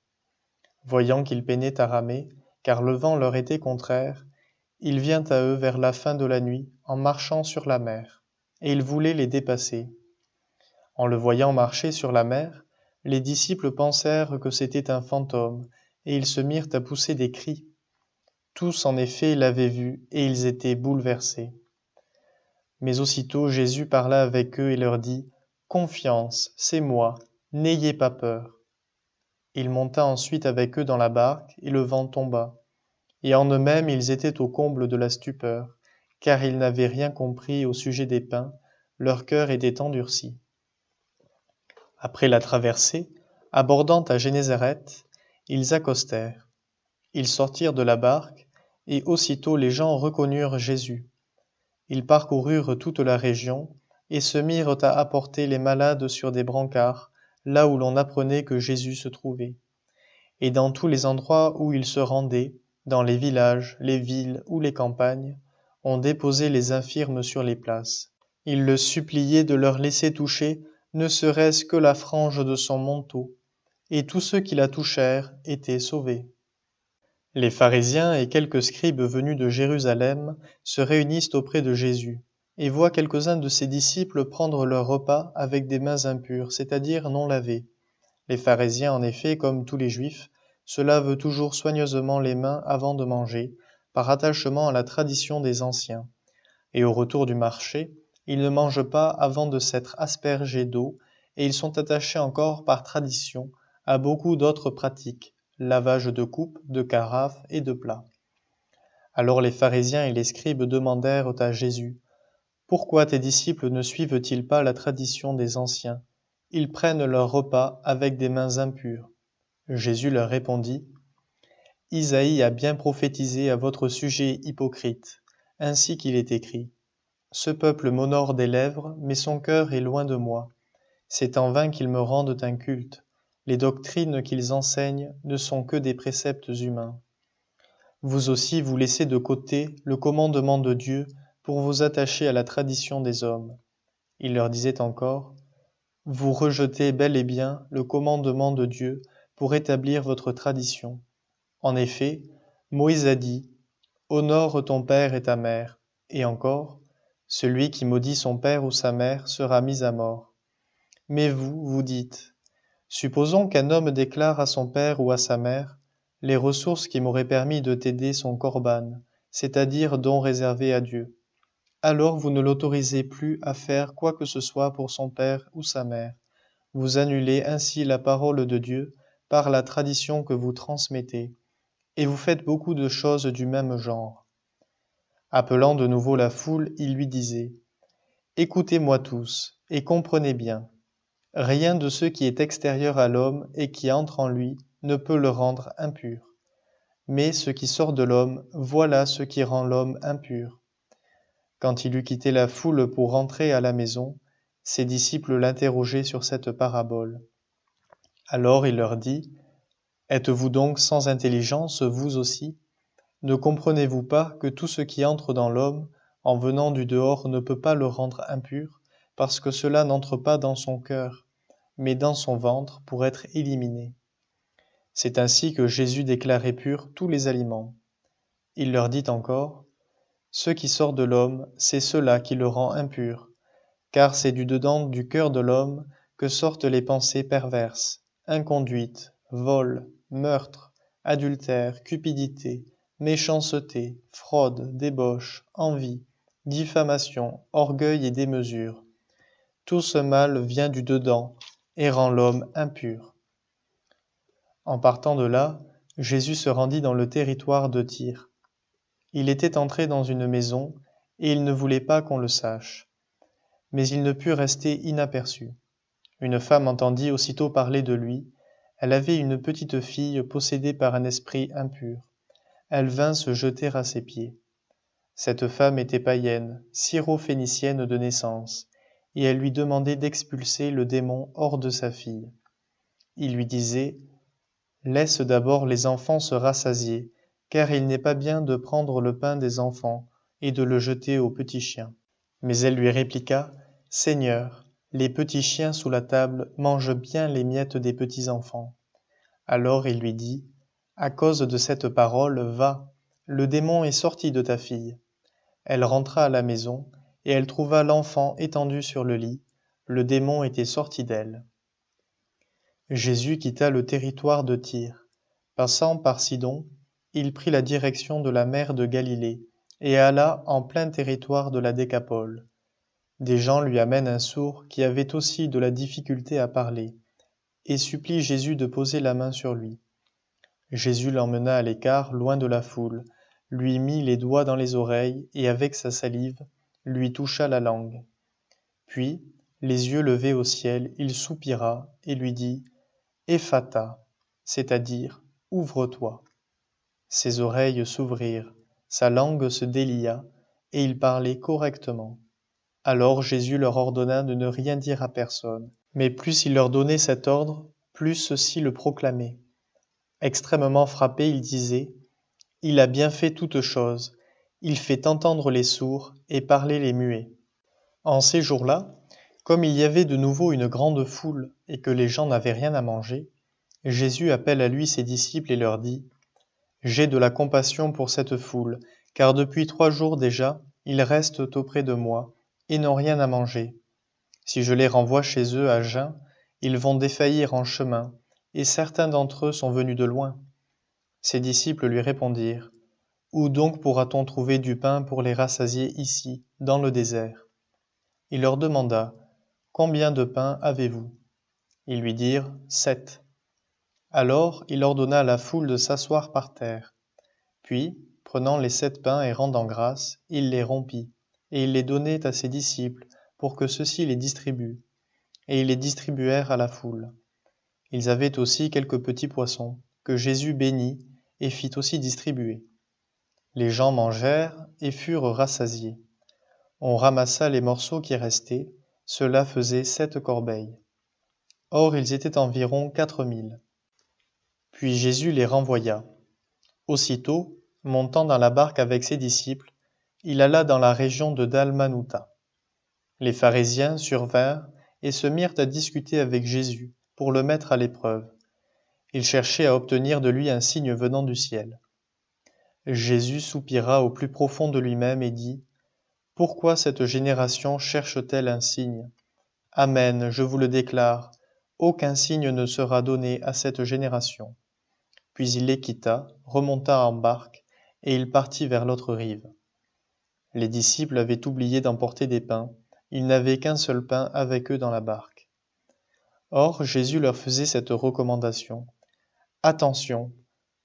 Voyant qu'ils peinaient à ramer, car le vent leur était contraire, il vient à eux vers la fin de la nuit, en marchant sur la mer, et il voulait les dépasser. En le voyant marcher sur la mer, les disciples pensèrent que c'était un fantôme, et ils se mirent à pousser des cris. Tous en effet l'avaient vu, et ils étaient bouleversés. Mais aussitôt Jésus parla avec eux et leur dit: Confiance, c'est moi, n'ayez pas peur. Il monta ensuite avec eux dans la barque, et le vent tomba. Et en eux-mêmes ils étaient au comble de la stupeur, car ils n'avaient rien compris au sujet des pains, leur cœur était endurci. Après la traversée, abordant à Génézareth, ils accostèrent. Ils sortirent de la barque, et aussitôt les gens reconnurent Jésus. Ils parcoururent toute la région, et se mirent à apporter les malades sur des brancards, là où l'on apprenait que Jésus se trouvait. Et dans tous les endroits où il se rendait, dans les villages, les villes ou les campagnes, on déposait les infirmes sur les places. Il le suppliait de leur laisser toucher ne serait-ce que la frange de son manteau, et tous ceux qui la touchèrent étaient sauvés. Les pharisiens et quelques scribes venus de Jérusalem se réunissent auprès de Jésus, et voient quelques-uns de ses disciples prendre leur repas avec des mains impures, c'est-à-dire non lavées. Les pharisiens, en effet, comme tous les juifs, se lavent toujours soigneusement les mains avant de manger, par attachement à la tradition des anciens. Et au retour du marché, ils ne mangent pas avant de s'être aspergés d'eau, et ils sont attachés encore par tradition à beaucoup d'autres pratiques, lavage de coupes, de carafes et de plats. Alors les pharisiens et les scribes demandèrent à Jésus: Pourquoi tes disciples ne suivent-ils pas la tradition des anciens? Ils prennent leur repas avec des mains impures. Jésus leur répondit: Isaïe a bien prophétisé à votre sujet hypocrite, ainsi qu'il est écrit: Ce peuple m'honore des lèvres, mais son cœur est loin de moi. C'est en vain qu'ils me rendent un culte. Les doctrines qu'ils enseignent ne sont que des préceptes humains. Vous aussi vous laissez de côté le commandement de Dieu pour vous attacher à la tradition des hommes. Il leur disait encore: Vous rejetez bel et bien le commandement de Dieu pour établir votre tradition. En effet, Moïse a dit: Honore ton père et ta mère. Et encore: Celui qui maudit son père ou sa mère sera mis à mort. Mais vous, vous dites: Supposons qu'un homme déclare à son père ou à sa mère: Les ressources qui m'auraient permis de t'aider sont corban, c'est-à-dire don réservé à Dieu. Alors vous ne l'autorisez plus à faire quoi que ce soit pour son père ou sa mère. Vous annulez ainsi la parole de Dieu par la tradition que vous transmettez, et vous faites beaucoup de choses du même genre. Appelant de nouveau la foule, il lui disait: Écoutez-moi tous, et comprenez bien. Rien de ce qui est extérieur à l'homme et qui entre en lui ne peut le rendre impur. Mais ce qui sort de l'homme, voilà ce qui rend l'homme impur. Quand il eut quitté la foule pour rentrer à la maison, ses disciples l'interrogeaient sur cette parabole. Alors il leur dit: Êtes-vous donc sans intelligence, vous aussi? Ne comprenez-vous pas que tout ce qui entre dans l'homme, en venant du dehors, ne peut pas le rendre impur, parce que cela n'entre pas dans son cœur, mais dans son ventre pour être éliminé? C'est ainsi que Jésus déclarait purs tous les aliments. Il leur dit encore: Ce qui sort de l'homme, c'est cela qui le rend impur, car c'est du dedans du cœur de l'homme que sortent les pensées perverses, inconduite, vol, meurtre, adultère, cupidité, méchanceté, fraude, débauche, envie, diffamation, orgueil et démesure. Tout ce mal vient du dedans et rend l'homme impur. En partant de là, Jésus se rendit dans le territoire de Tyr. Il était entré dans une maison, et il ne voulait pas qu'on le sache. Mais il ne put rester inaperçu. Une femme entendit aussitôt parler de lui. Elle avait une petite fille possédée par un esprit impur. Elle vint se jeter à ses pieds. Cette femme était païenne, syro-phénicienne de naissance, et elle lui demandait d'expulser le démon hors de sa fille. Il lui disait: Laisse d'abord les enfants se rassasier, car il n'est pas bien de prendre le pain des enfants et de le jeter aux petits chiens. Mais elle lui répliqua: Seigneur, les petits chiens sous la table mangent bien les miettes des petits enfants. Alors il lui dit: À cause de cette parole, va, le démon est sorti de ta fille. Elle rentra à la maison, et elle trouva l'enfant étendu sur le lit. Le démon était sorti d'elle. Jésus quitta le territoire de Tyr. Passant par Sidon, il prit la direction de la mer de Galilée et alla en plein territoire de la Décapole. Des gens lui amènent un sourd qui avait aussi de la difficulté à parler, et supplie Jésus de poser la main sur lui. Jésus l'emmena à l'écart, loin de la foule, lui mit les doigts dans les oreilles et avec sa salive, lui toucha la langue. Puis, les yeux levés au ciel, il soupira et lui dit: Ephata, c'est-à-dire ouvre-toi. Ses oreilles s'ouvrirent, sa langue se délia, et il parlait correctement. Alors Jésus leur ordonna de ne rien dire à personne, mais plus il leur donnait cet ordre, plus ceux-ci le proclamaient. Extrêmement frappé, il disait: Il a bien fait toutes choses, il fait entendre les sourds et parler les muets. En ces jours-là, comme il y avait de nouveau une grande foule et que les gens n'avaient rien à manger, Jésus appelle à lui ses disciples et leur dit: J'ai de la compassion pour cette foule, car depuis 3 jours déjà, ils restent auprès de moi et n'ont rien à manger. Si je les renvoie chez eux à jeun, ils vont défaillir en chemin, et certains d'entre eux sont venus de loin. Ses disciples lui répondirent: Où donc pourra-t-on trouver du pain pour les rassasier ici, dans le désert? Il leur demanda: Combien de pains avez-vous? Ils lui dirent: 7. Alors il ordonna à la foule de s'asseoir par terre. Puis, prenant les 7 pains et rendant grâce, il les rompit, et il les donnait à ses disciples pour que ceux-ci les distribuent. Et ils les distribuèrent à la foule. Ils avaient aussi quelques petits poissons, que Jésus bénit et fit aussi distribuer. Les gens mangèrent et furent rassasiés. On ramassa les morceaux qui restaient, cela faisait 7 corbeilles. Or ils étaient environ 4000. Puis Jésus les renvoya. Aussitôt, montant dans la barque avec ses disciples, il alla dans la région de Dalmanutha. Les pharisiens survinrent et se mirent à discuter avec Jésus pour le mettre à l'épreuve. Ils cherchaient à obtenir de lui un signe venant du ciel. Jésus soupira au plus profond de lui-même et dit: Pourquoi cette génération cherche-t-elle un signe? Amen, je vous le déclare, aucun signe ne sera donné à cette génération. Puis il les quitta, remonta en barque, et il partit vers l'autre rive. Les disciples avaient oublié d'emporter des pains, ils n'avaient qu'un seul pain avec eux dans la barque. Or Jésus leur faisait cette recommandation. Attention,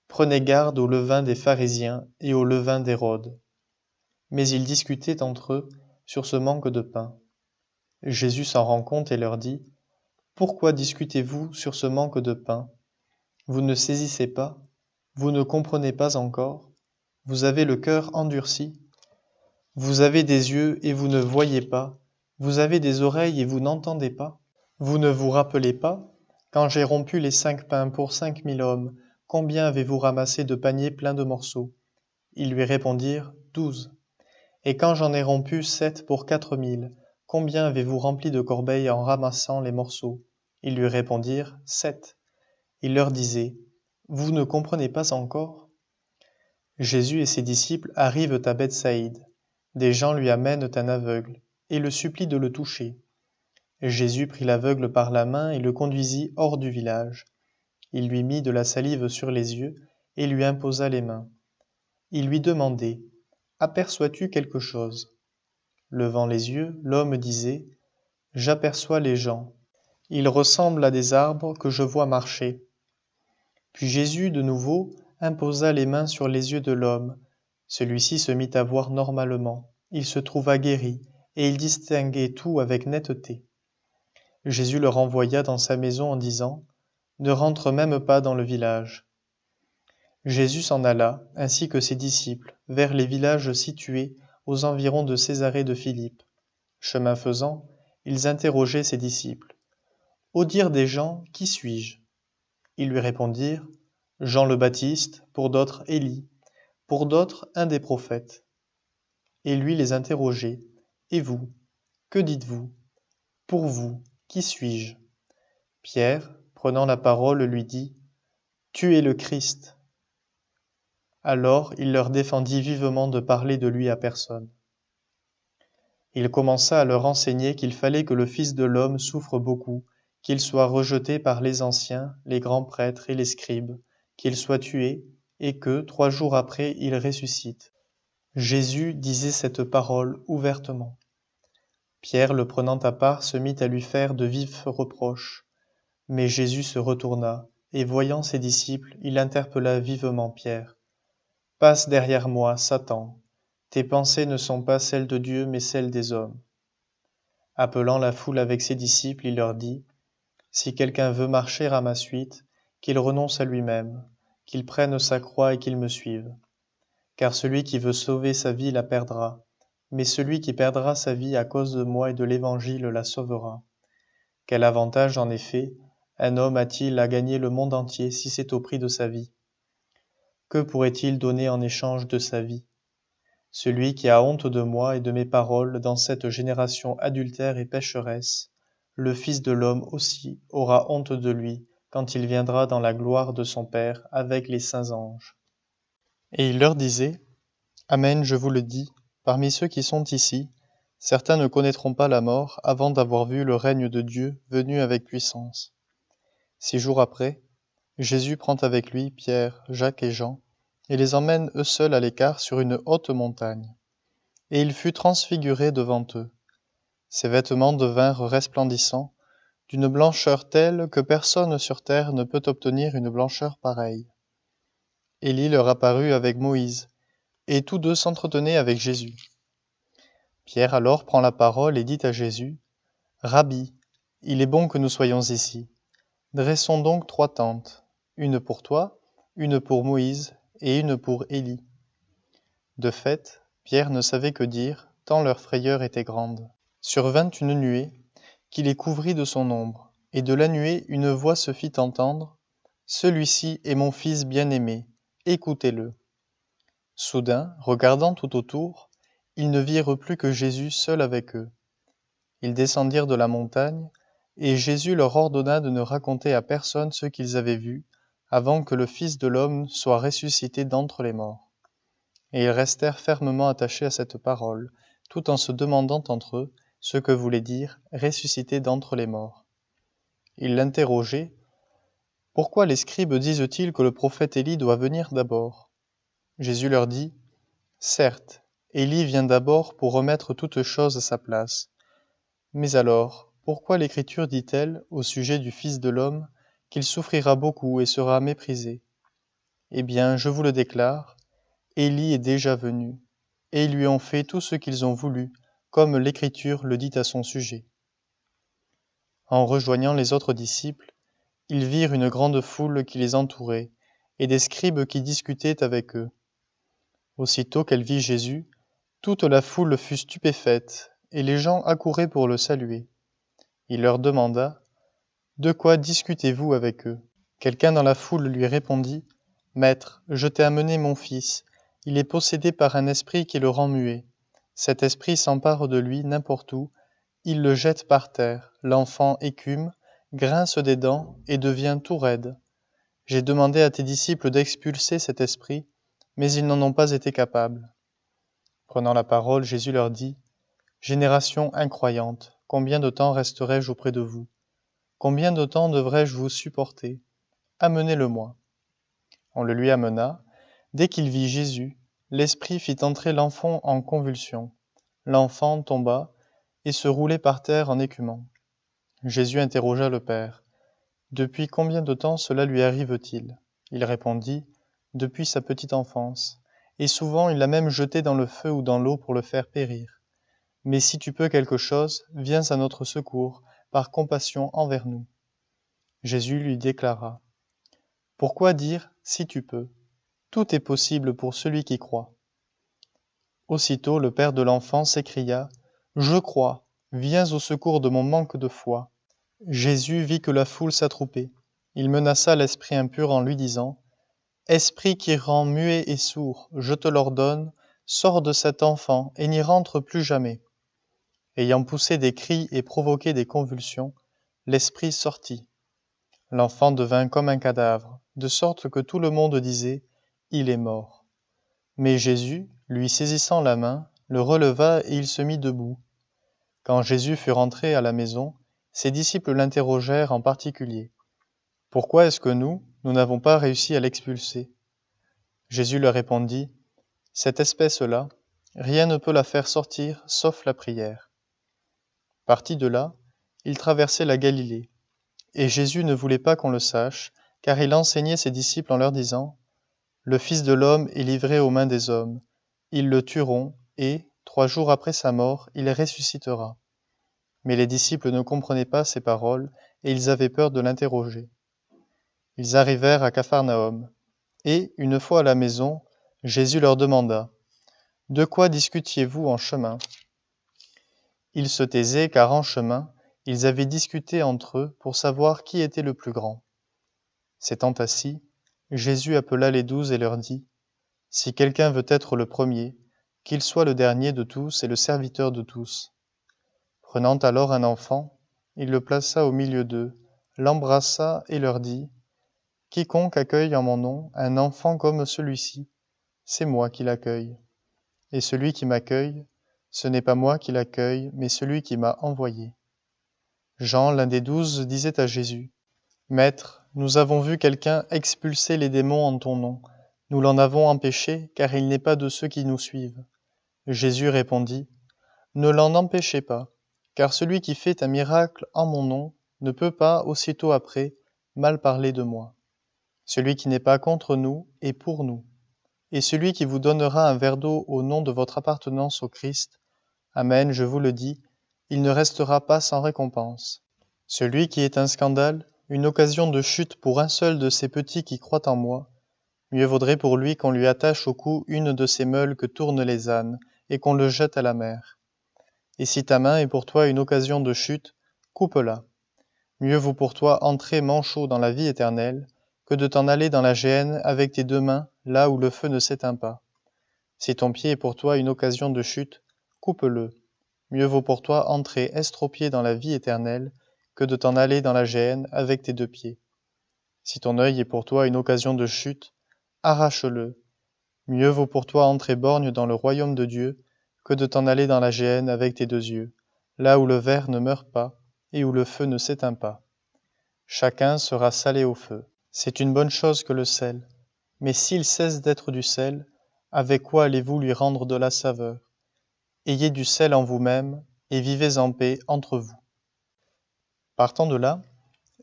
prenez garde au levain des pharisiens et au levain d'Hérode. Mais ils discutaient entre eux sur ce manque de pain. Jésus s'en rend compte et leur dit, pourquoi discutez-vous sur ce manque de pain? Vous ne saisissez pas? Vous ne comprenez pas encore? Vous avez le cœur endurci? Vous avez des yeux et vous ne voyez pas? Vous avez des oreilles et vous n'entendez pas? Vous ne vous rappelez pas? Quand j'ai rompu les 5 pains pour 5000 hommes, combien avez-vous ramassé de paniers pleins de morceaux? Ils lui répondirent, 12. Et quand j'en ai rompu 7 pour 4000, combien avez-vous rempli de corbeilles en ramassant les morceaux? Ils lui répondirent, 7. Il leur disait, vous ne comprenez pas encore? Jésus et ses disciples arrivent à Bethsaïde. Des gens lui amènent un aveugle et le supplient de le toucher. Jésus prit l'aveugle par la main et le conduisit hors du village. Il lui mit de la salive sur les yeux et lui imposa les mains. Il lui demandait, aperçois-tu quelque chose? Levant les yeux, l'homme disait, j'aperçois les gens. Ils ressemblent à des arbres que je vois marcher. Puis Jésus, de nouveau, imposa les mains sur les yeux de l'homme. Celui-ci se mit à voir normalement. Il se trouva guéri, et il distinguait tout avec netteté. Jésus le renvoya dans sa maison en disant, ne rentre même pas dans le village. Jésus s'en alla, ainsi que ses disciples, vers les villages situés aux environs de Césarée de Philippe. Chemin faisant, ils interrogeaient ses disciples. Au dire des gens, qui suis-je? Ils lui répondirent, Jean le Baptiste, pour d'autres Élie, pour d'autres un des prophètes. Et lui les interrogeait, et vous, que dites-vous? Pour vous, qui suis-je? Pierre, prenant la parole, lui dit, tu es le Christ. Alors il leur défendit vivement de parler de lui à personne. Il commença à leur enseigner qu'il fallait que le Fils de l'homme souffre beaucoup, qu'il soit rejeté par les anciens, les grands prêtres et les scribes, qu'il soit tué, et que, 3 jours après, il ressuscite. Jésus disait cette parole ouvertement. Pierre, le prenant à part, se mit à lui faire de vifs reproches. Mais Jésus se retourna, et voyant ses disciples, il interpella vivement Pierre. « Passe derrière moi, Satan. Tes pensées ne sont pas celles de Dieu, mais celles des hommes. » Appelant la foule avec ses disciples, il leur dit, « Si quelqu'un veut marcher à ma suite, qu'il renonce à lui-même, qu'il prenne sa croix et qu'il me suive. Car celui qui veut sauver sa vie la perdra, mais celui qui perdra sa vie à cause de moi et de l'Évangile la sauvera. Quel avantage, en effet, un homme a-t-il à gagner le monde entier si c'est au prix de sa vie? Que pourrait-il donner en échange de sa vie? Celui qui a honte de moi et de mes paroles dans cette génération adultère et pécheresse, le Fils de l'homme aussi aura honte de lui quand il viendra dans la gloire de son Père avec les saints anges. » Et il leur disait, « Amen, je vous le dis, parmi ceux qui sont ici, certains ne connaîtront pas la mort avant d'avoir vu le règne de Dieu venu avec puissance. » 6 jours après, Jésus prend avec lui Pierre, Jacques et Jean, et les emmène eux seuls à l'écart sur une haute montagne. Et il fut transfiguré devant eux. Ses vêtements devinrent resplendissants, d'une blancheur telle que personne sur terre ne peut obtenir une blancheur pareille. Élie leur apparut avec Moïse, et tous deux s'entretenaient avec Jésus. Pierre alors prend la parole et dit à Jésus, « Rabbi, il est bon que nous soyons ici. Dressons donc 3 tentes, une pour toi, une pour Moïse et une pour Élie. » De fait, Pierre ne savait que dire, tant leur frayeur était grande. Survint une nuée, qui les couvrit de son ombre, et de la nuée une voix se fit entendre, « Celui-ci est mon Fils bien-aimé, écoutez-le. » Soudain, regardant tout autour, ils ne virent plus que Jésus seul avec eux. Ils descendirent de la montagne, et Jésus leur ordonna de ne raconter à personne ce qu'ils avaient vu, avant que le Fils de l'homme soit ressuscité d'entre les morts. Et ils restèrent fermement attachés à cette parole, tout en se demandant entre eux ce que voulait dire « ressuscité d'entre les morts ». Ils l'interrogeaient. « Pourquoi les scribes disent-ils que le prophète Élie doit venir d'abord ?» Jésus leur dit, certes, Élie vient d'abord pour remettre toute chose à sa place. Mais alors, pourquoi l'Écriture dit-elle, au sujet du Fils de l'homme, qu'il souffrira beaucoup et sera méprisé? Eh bien, je vous le déclare, Élie est déjà venu, et ils lui ont fait tout ce qu'ils ont voulu, comme l'Écriture le dit à son sujet. En rejoignant les autres disciples, ils virent une grande foule qui les entourait, et des scribes qui discutaient avec eux. Aussitôt qu'elle vit Jésus, toute la foule fut stupéfaite, et les gens accouraient pour le saluer. Il leur demanda, de quoi discutez-vous avec eux? Quelqu'un dans la foule lui répondit, Maître, je t'ai amené mon fils. Il est possédé par un esprit qui le rend muet. Cet esprit s'empare de lui n'importe où, il le jette par terre, l'enfant écume, grince des dents et devient tout raide. J'ai demandé à tes disciples d'expulser cet esprit, mais ils n'en ont pas été capables. Prenant la parole, Jésus leur dit, Génération incroyante, combien de temps resterai-je auprès de vous? Combien de temps devrais-je vous supporter? Amenez-le-moi. On le lui amena. Dès qu'il vit Jésus, l'esprit fit entrer l'enfant en convulsion. L'enfant tomba et se roulait par terre en écumant. Jésus interrogea le père. Depuis combien de temps cela lui arrive-t-il? Il répondit, depuis sa petite enfance, et souvent il l'a même jeté dans le feu ou dans l'eau pour le faire périr. Mais si tu peux quelque chose, viens à notre secours, par compassion envers nous. Jésus lui déclara, pourquoi dire si tu peux? Tout est possible pour celui qui croit. Aussitôt le père de l'enfant s'écria, je crois, viens au secours de mon manque de foi. Jésus vit que la foule s'attroupait. Il menaça l'esprit impur en lui disant, Esprit qui rend muet et sourd, je te l'ordonne, sors de cet enfant et n'y rentre plus jamais. Ayant poussé des cris et provoqué des convulsions, l'esprit sortit. L'enfant devint comme un cadavre, de sorte que tout le monde disait, il est mort. Mais Jésus, lui saisissant la main, le releva et il se mit debout. Quand Jésus fut rentré à la maison, ses disciples l'interrogèrent en particulier. Pourquoi est-ce que nous n'avons pas réussi à l'expulser? Jésus leur répondit, cette espèce-là, rien ne peut la faire sortir sauf la prière. Parti de là, il traversait la Galilée. Et Jésus ne voulait pas qu'on le sache, car il enseignait ses disciples en leur disant, le Fils de l'homme est livré aux mains des hommes. Ils le tueront, et, 3 jours après sa mort, il ressuscitera. Mais les disciples ne comprenaient pas ces paroles, et ils avaient peur de l'interroger. Ils arrivèrent à Capharnaüm, et, une fois à la maison, Jésus leur demanda, de quoi discutiez-vous en chemin? Ils se taisaient, car en chemin, ils avaient discuté entre eux pour savoir qui était le plus grand. S'étant assis, Jésus appela les 12 et leur dit, si quelqu'un veut être le premier, qu'il soit le dernier de tous et le serviteur de tous. Prenant alors un enfant, il le plaça au milieu d'eux, l'embrassa et leur dit, quiconque accueille en mon nom un enfant comme celui-ci, c'est moi qui l'accueille. Et celui qui m'accueille, ce n'est pas moi qui l'accueille, mais celui qui m'a envoyé. Jean, l'un des 12, disait à Jésus, Maître, nous avons vu quelqu'un expulser les démons en ton nom. Nous l'en avons empêché, car il n'est pas de ceux qui nous suivent. Jésus répondit, ne l'en empêchez pas, car celui qui fait un miracle en mon nom ne peut pas, aussitôt après, mal parler de moi. Celui qui n'est pas contre nous est pour nous. Et celui qui vous donnera un verre d'eau au nom de votre appartenance au Christ, Amen, je vous le dis, il ne restera pas sans récompense. Celui qui est un scandale, une occasion de chute pour un seul de ces petits qui croient en moi, mieux vaudrait pour lui qu'on lui attache au cou une de ces meules que tournent les ânes, et qu'on le jette à la mer. Et si ta main est pour toi une occasion de chute, coupe-la. Mieux vaut pour toi entrer manchot dans la vie éternelle, que de t'en aller dans la géhenne avec tes 2 mains, là où le feu ne s'éteint pas. Si ton pied est pour toi une occasion de chute, coupe-le. Mieux vaut pour toi entrer estropié dans la vie éternelle, que de t'en aller dans la géhenne avec tes 2 pieds. Si ton œil est pour toi une occasion de chute, arrache-le. Mieux vaut pour toi entrer borgne dans le royaume de Dieu, que de t'en aller dans la géhenne avec tes 2 yeux, là où le ver ne meurt pas, et où le feu ne s'éteint pas. Chacun sera salé au feu. C'est une bonne chose que le sel, mais s'il cesse d'être du sel, avec quoi allez-vous lui rendre de la saveur? Ayez du sel en vous-même, et vivez en paix entre vous. » Partant de là,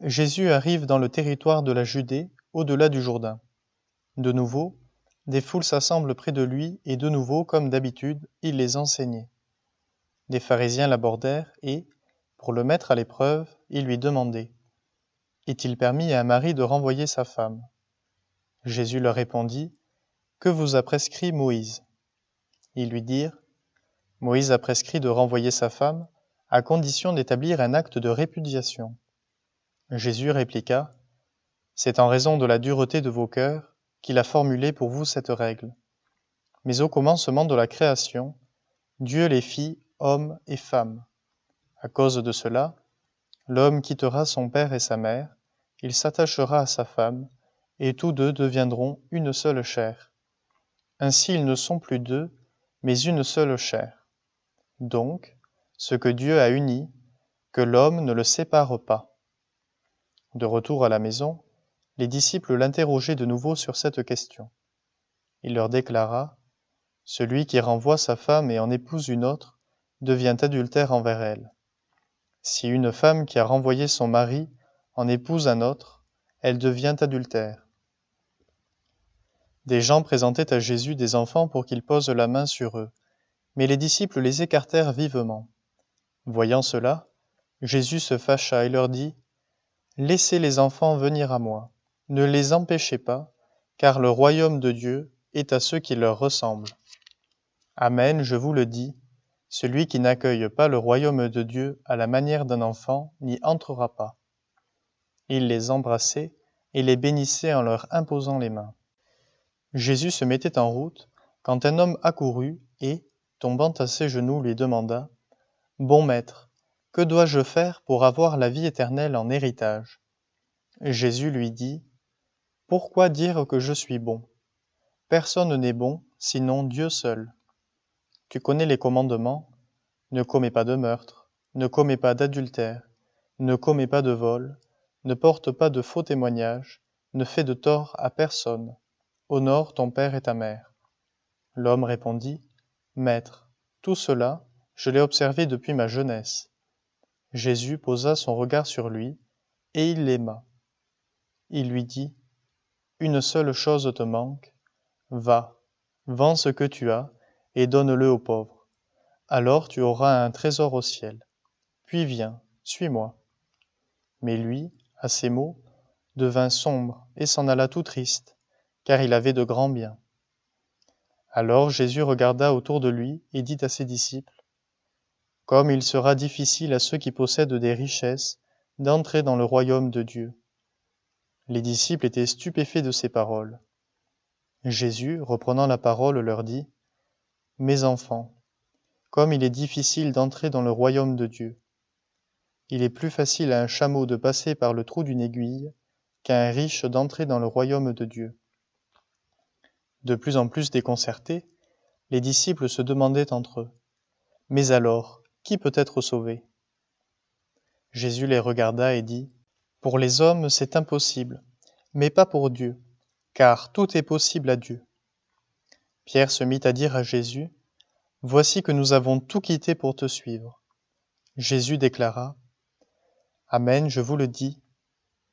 Jésus arrive dans le territoire de la Judée, au-delà du Jourdain. De nouveau, des foules s'assemblent près de lui, et de nouveau, comme d'habitude, il les enseignait. Des pharisiens l'abordèrent et, pour le mettre à l'épreuve, ils lui demandaient: Est-il permis à un mari de renvoyer sa femme? Jésus leur répondit: Que vous a prescrit Moïse? Ils lui dirent: Moïse a prescrit de renvoyer sa femme, à condition d'établir un acte de répudiation. Jésus répliqua: C'est en raison de la dureté de vos cœurs qu'il a formulé pour vous cette règle. Mais au commencement de la création, Dieu les fit hommes et femmes. À cause de cela, l'homme quittera son père et sa mère, il s'attachera à sa femme, et tous deux deviendront une seule chair. Ainsi ils ne sont plus deux, mais une seule chair. Donc, ce que Dieu a uni, que l'homme ne le sépare pas. De retour à la maison, les disciples l'interrogeaient de nouveau sur cette question. Il leur déclara: Celui qui renvoie sa femme et en épouse une autre devient adultère envers elle. Si une femme qui a renvoyé son mari en épouse un autre, elle devient adultère. Des gens présentaient à Jésus des enfants pour qu'il pose la main sur eux, mais les disciples les écartèrent vivement. Voyant cela, Jésus se fâcha et leur dit: Laissez les enfants venir à moi, ne les empêchez pas, car le royaume de Dieu est à ceux qui leur ressemblent. Amen, je vous le dis, celui qui n'accueille pas le royaume de Dieu à la manière d'un enfant n'y entrera pas. Il les embrassait et les bénissait en leur imposant les mains. Jésus se mettait en route quand un homme accourut et, tombant à ses genoux, lui demanda: Bon maître, que dois-je faire pour avoir la vie éternelle en héritage? Jésus lui dit: Pourquoi dire que je suis bon? Personne n'est bon, sinon Dieu seul. Tu connais les commandements: ne commets pas de meurtre, ne commets pas d'adultère, ne commets pas de vol, ne porte pas de faux témoignages, ne fais de tort à personne, honore ton père et ta mère. L'homme répondit: Maître, tout cela, je l'ai observé depuis ma jeunesse. Jésus posa son regard sur lui, et il l'aima. Il lui dit: Une seule chose te manque, va, vends ce que tu as, et donne-le aux pauvres. Alors tu auras un trésor au ciel. Puis viens, suis-moi. Mais lui, à ces mots, devint sombre et s'en alla tout triste, car il avait de grands biens. Alors Jésus regarda autour de lui et dit à ses disciples: Comme il sera difficile à ceux qui possèdent des richesses d'entrer dans le royaume de Dieu. Les disciples étaient stupéfaits de ces paroles. Jésus, reprenant la parole, leur dit: Mes enfants, comme il est difficile d'entrer dans le royaume de Dieu. Il est plus facile à un chameau de passer par le trou d'une aiguille qu'à un riche d'entrer dans le royaume de Dieu. De plus en plus déconcertés, les disciples se demandaient entre eux: Mais alors, qui peut être sauvé? Jésus les regarda et dit: Pour les hommes, c'est impossible, mais pas pour Dieu, car tout est possible à Dieu. Pierre se mit à dire à Jésus: Voici que nous avons tout quitté pour te suivre. Jésus déclara: Amen, je vous le dis,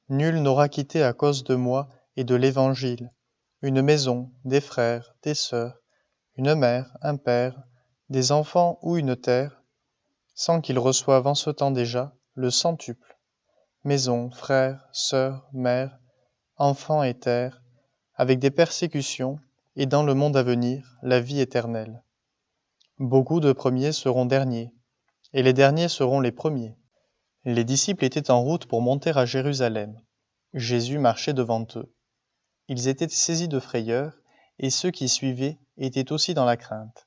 nul n'aura quitté à cause de moi et de l'Évangile une maison, des frères, des sœurs, une mère, un père, des enfants ou une terre, sans qu'il reçoive en ce temps déjà le centuple: maison, frères, sœurs, mère, enfants et terre, avec des persécutions, et dans le monde à venir, la vie éternelle. Beaucoup de premiers seront derniers, et les derniers seront les premiers. Les disciples étaient en route pour monter à Jérusalem. Jésus marchait devant eux. Ils étaient saisis de frayeur, et ceux qui suivaient étaient aussi dans la crainte.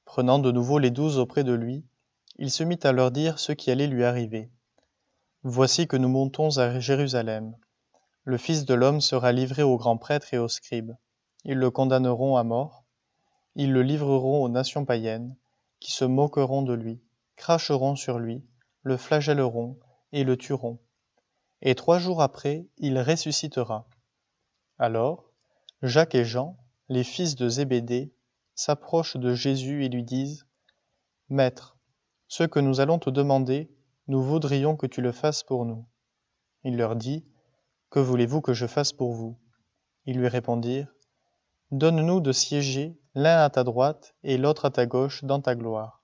Prenant de nouveau les 12 auprès de lui, il se mit à leur dire ce qui allait lui arriver. Voici que nous montons à Jérusalem. Le Fils de l'homme sera livré aux grands prêtres et aux scribes. Ils le condamneront à mort. Ils le livreront aux nations païennes, qui se moqueront de lui, cracheront sur lui, le flagelleront et le tueront. Et 3 jours après, il ressuscitera. Alors, Jacques et Jean, les fils de Zébédée s'approchent de Jésus et lui disent : « Maître, ce que nous allons te demander, nous voudrions que tu le fasses pour nous. » Il leur dit : « Que voulez-vous que je fasse pour vous ? » Ils lui répondirent : « Donne-nous de siéger l'un à ta droite et l'autre à ta gauche dans ta gloire. »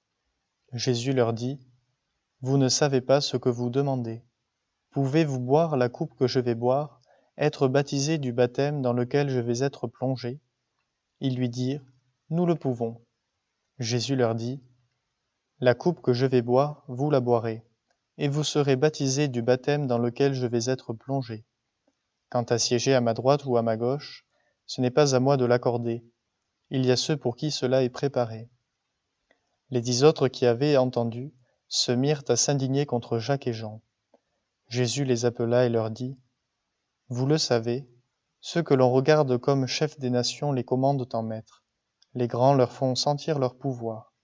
Jésus leur dit : « Vous ne savez pas ce que vous demandez. Pouvez-vous boire la coupe que je vais boire, être baptisés du baptême dans lequel je vais être plongé ? » Ils lui dirent : « Nous le pouvons. » Jésus leur dit : « La coupe que je vais boire, vous la boirez, et vous serez baptisés du baptême dans lequel je vais être plongé. Quant à siéger à ma droite ou à ma gauche, ce n'est pas à moi de l'accorder. Il y a ceux pour qui cela est préparé. » Les 10 autres qui avaient entendu se mirent à s'indigner contre Jacques et Jean. Jésus les appela et leur dit : « Vous le savez, ceux que l'on regarde comme chefs des nations les commandent en maîtres. Les grands leur font sentir leur pouvoir.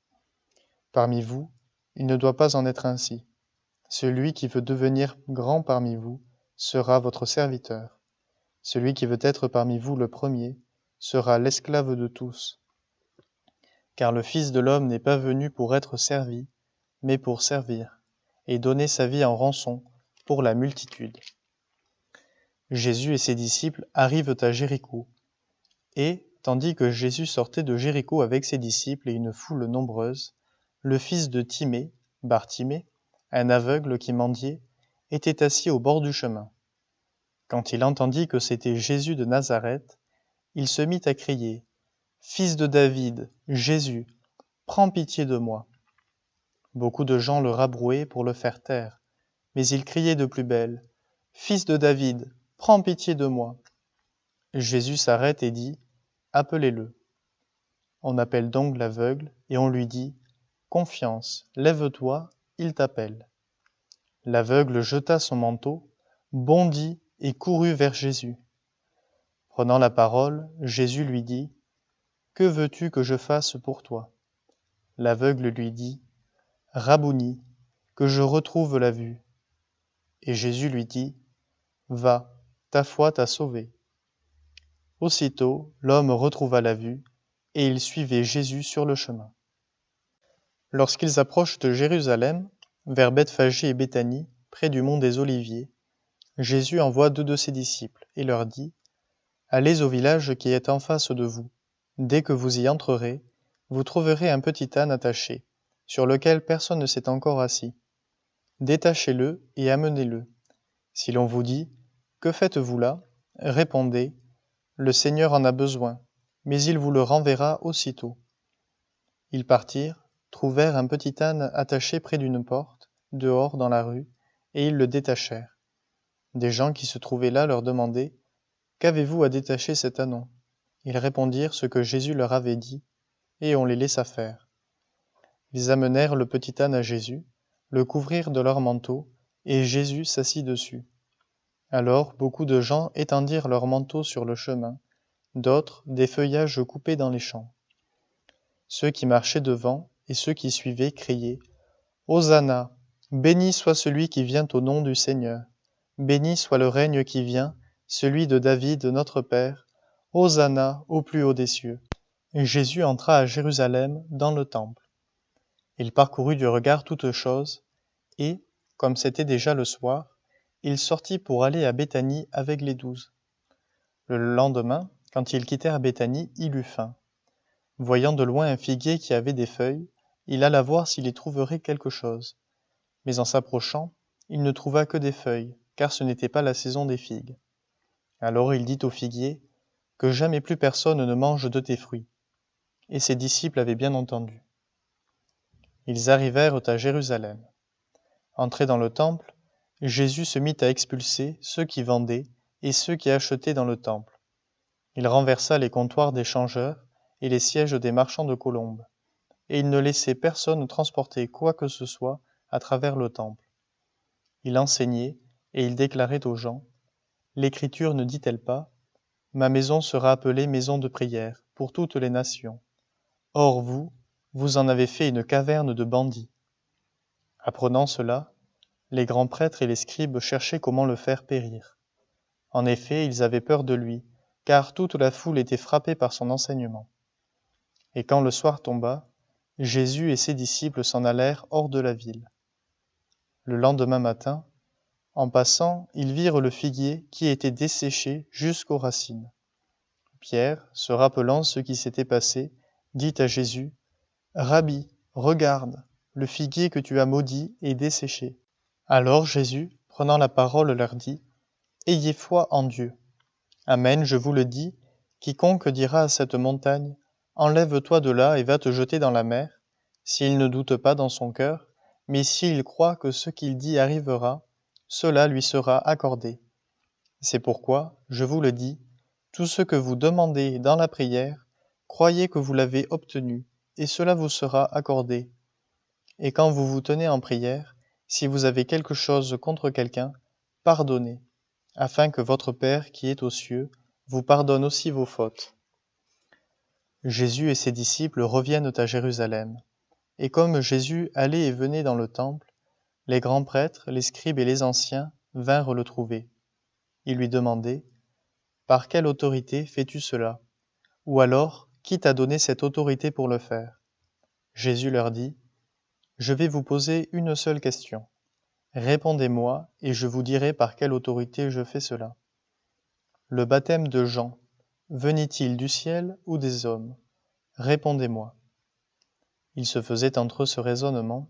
Parmi vous, il ne doit pas en être ainsi. Celui qui veut devenir grand parmi vous sera votre serviteur. Celui qui veut être parmi vous le premier sera l'esclave de tous. Car le Fils de l'homme n'est pas venu pour être servi, mais pour servir, et donner sa vie en rançon pour la multitude. » Jésus et ses disciples arrivent à Jéricho, et, tandis que Jésus sortait de Jéricho avec ses disciples et une foule nombreuse, le fils de Timée, Bartimée, un aveugle qui mendiait, était assis au bord du chemin. Quand il entendit que c'était Jésus de Nazareth, il se mit à crier : « Fils de David, Jésus, prends pitié de moi. » Beaucoup de gens le rabrouaient pour le faire taire, mais il criait de plus belle : « Fils de David, prends pitié de moi. » Jésus s'arrête et dit : « Appelez-le. » On appelle donc l'aveugle, et on lui dit : « Confiance, lève-toi, il t'appelle. » L'aveugle jeta son manteau, bondit et courut vers Jésus. Prenant la parole, Jésus lui dit : « Que veux-tu que je fasse pour toi ? » L'aveugle lui dit : « Rabouni, que je retrouve la vue. » Et Jésus lui dit : « Va, ta foi t'a sauvé. » Aussitôt, l'homme retrouva la vue, et il suivait Jésus sur le chemin. Lorsqu'ils approchent de Jérusalem, vers Bethphagée et Béthanie, près du mont des Oliviers, Jésus envoie 2 de ses disciples et leur dit : « Allez au village qui est en face de vous. Dès que vous y entrerez, vous trouverez un petit âne attaché, sur lequel personne ne s'est encore assis. Détachez-le et amenez-le. Si l'on vous dit : Que faites-vous là ? Répondez : Le Seigneur en a besoin, mais il vous le renverra aussitôt. » Ils partirent, trouvèrent un petit âne attaché près d'une porte, dehors dans la rue, et ils le détachèrent. Des gens qui se trouvaient là leur demandaient : « Qu'avez-vous à détacher cet ânon ? » Ils répondirent ce que Jésus leur avait dit, et on les laissa faire. Ils amenèrent le petit âne à Jésus, le couvrirent de leur manteau, et Jésus s'assit dessus. Alors beaucoup de gens étendirent leurs manteaux sur le chemin, d'autres des feuillages coupés dans les champs. Ceux qui marchaient devant et ceux qui suivaient criaient : « Hosanna ! Béni soit celui qui vient au nom du Seigneur. Béni soit le règne qui vient, celui de David notre Père. Hosanna au plus haut des cieux. » Et Jésus entra à Jérusalem dans le temple. Il parcourut du regard toutes choses, et, comme c'était déjà le soir, il sortit pour aller à Béthanie avec les 12. Le lendemain, quand ils quittèrent Béthanie, il eut faim. Voyant de loin un figuier qui avait des feuilles, il alla voir s'il y trouverait quelque chose. Mais en s'approchant, il ne trouva que des feuilles, car ce n'était pas la saison des figues. Alors il dit au figuier : « Que jamais plus personne ne mange de tes fruits. » Et ses disciples avaient bien entendu. Ils arrivèrent à Jérusalem. Entré dans le temple, Jésus se mit à expulser ceux qui vendaient et ceux qui achetaient dans le temple. Il renversa les comptoirs des changeurs et les sièges des marchands de colombes, et il ne laissait personne transporter quoi que ce soit à travers le temple. Il enseignait et il déclarait aux gens : « L'Écriture ne dit-elle pas : Ma maison sera appelée maison de prière pour toutes les nations. Or vous, vous en avez fait une caverne de bandits. » Apprenant cela, les grands prêtres et les scribes cherchaient comment le faire périr. En effet, ils avaient peur de lui, car toute la foule était frappée par son enseignement. Et quand le soir tomba, Jésus et ses disciples s'en allèrent hors de la ville. Le lendemain matin, en passant, ils virent le figuier qui était desséché jusqu'aux racines. Pierre, se rappelant ce qui s'était passé, dit à Jésus, « Rabbi, regarde, le figuier que tu as maudit est desséché. » Alors Jésus, prenant la parole, leur dit, « Ayez foi en Dieu. Amen, je vous le dis, quiconque dira à cette montagne, « Enlève-toi de là et va te jeter dans la mer », s'il ne doute pas dans son cœur, mais s'il croit que ce qu'il dit arrivera, cela lui sera accordé. C'est pourquoi, je vous le dis, tout ce que vous demandez dans la prière, croyez que vous l'avez obtenu, et cela vous sera accordé. Et quand vous vous tenez en prière, si vous avez quelque chose contre quelqu'un, pardonnez, afin que votre Père qui est aux cieux vous pardonne aussi vos fautes. Jésus et ses disciples reviennent à Jérusalem. Et comme Jésus allait et venait dans le temple, les grands prêtres, les scribes et les anciens vinrent le trouver. Ils lui demandaient, « Par quelle autorité fais-tu cela? Ou alors, qui t'a donné cette autorité pour le faire ?» Jésus leur dit, « Je vais vous poser une seule question. Répondez-moi, et je vous dirai par quelle autorité je fais cela. Le baptême de Jean, venait-il du ciel ou des hommes? Répondez-moi. » Ils se faisaient entre eux ce raisonnement.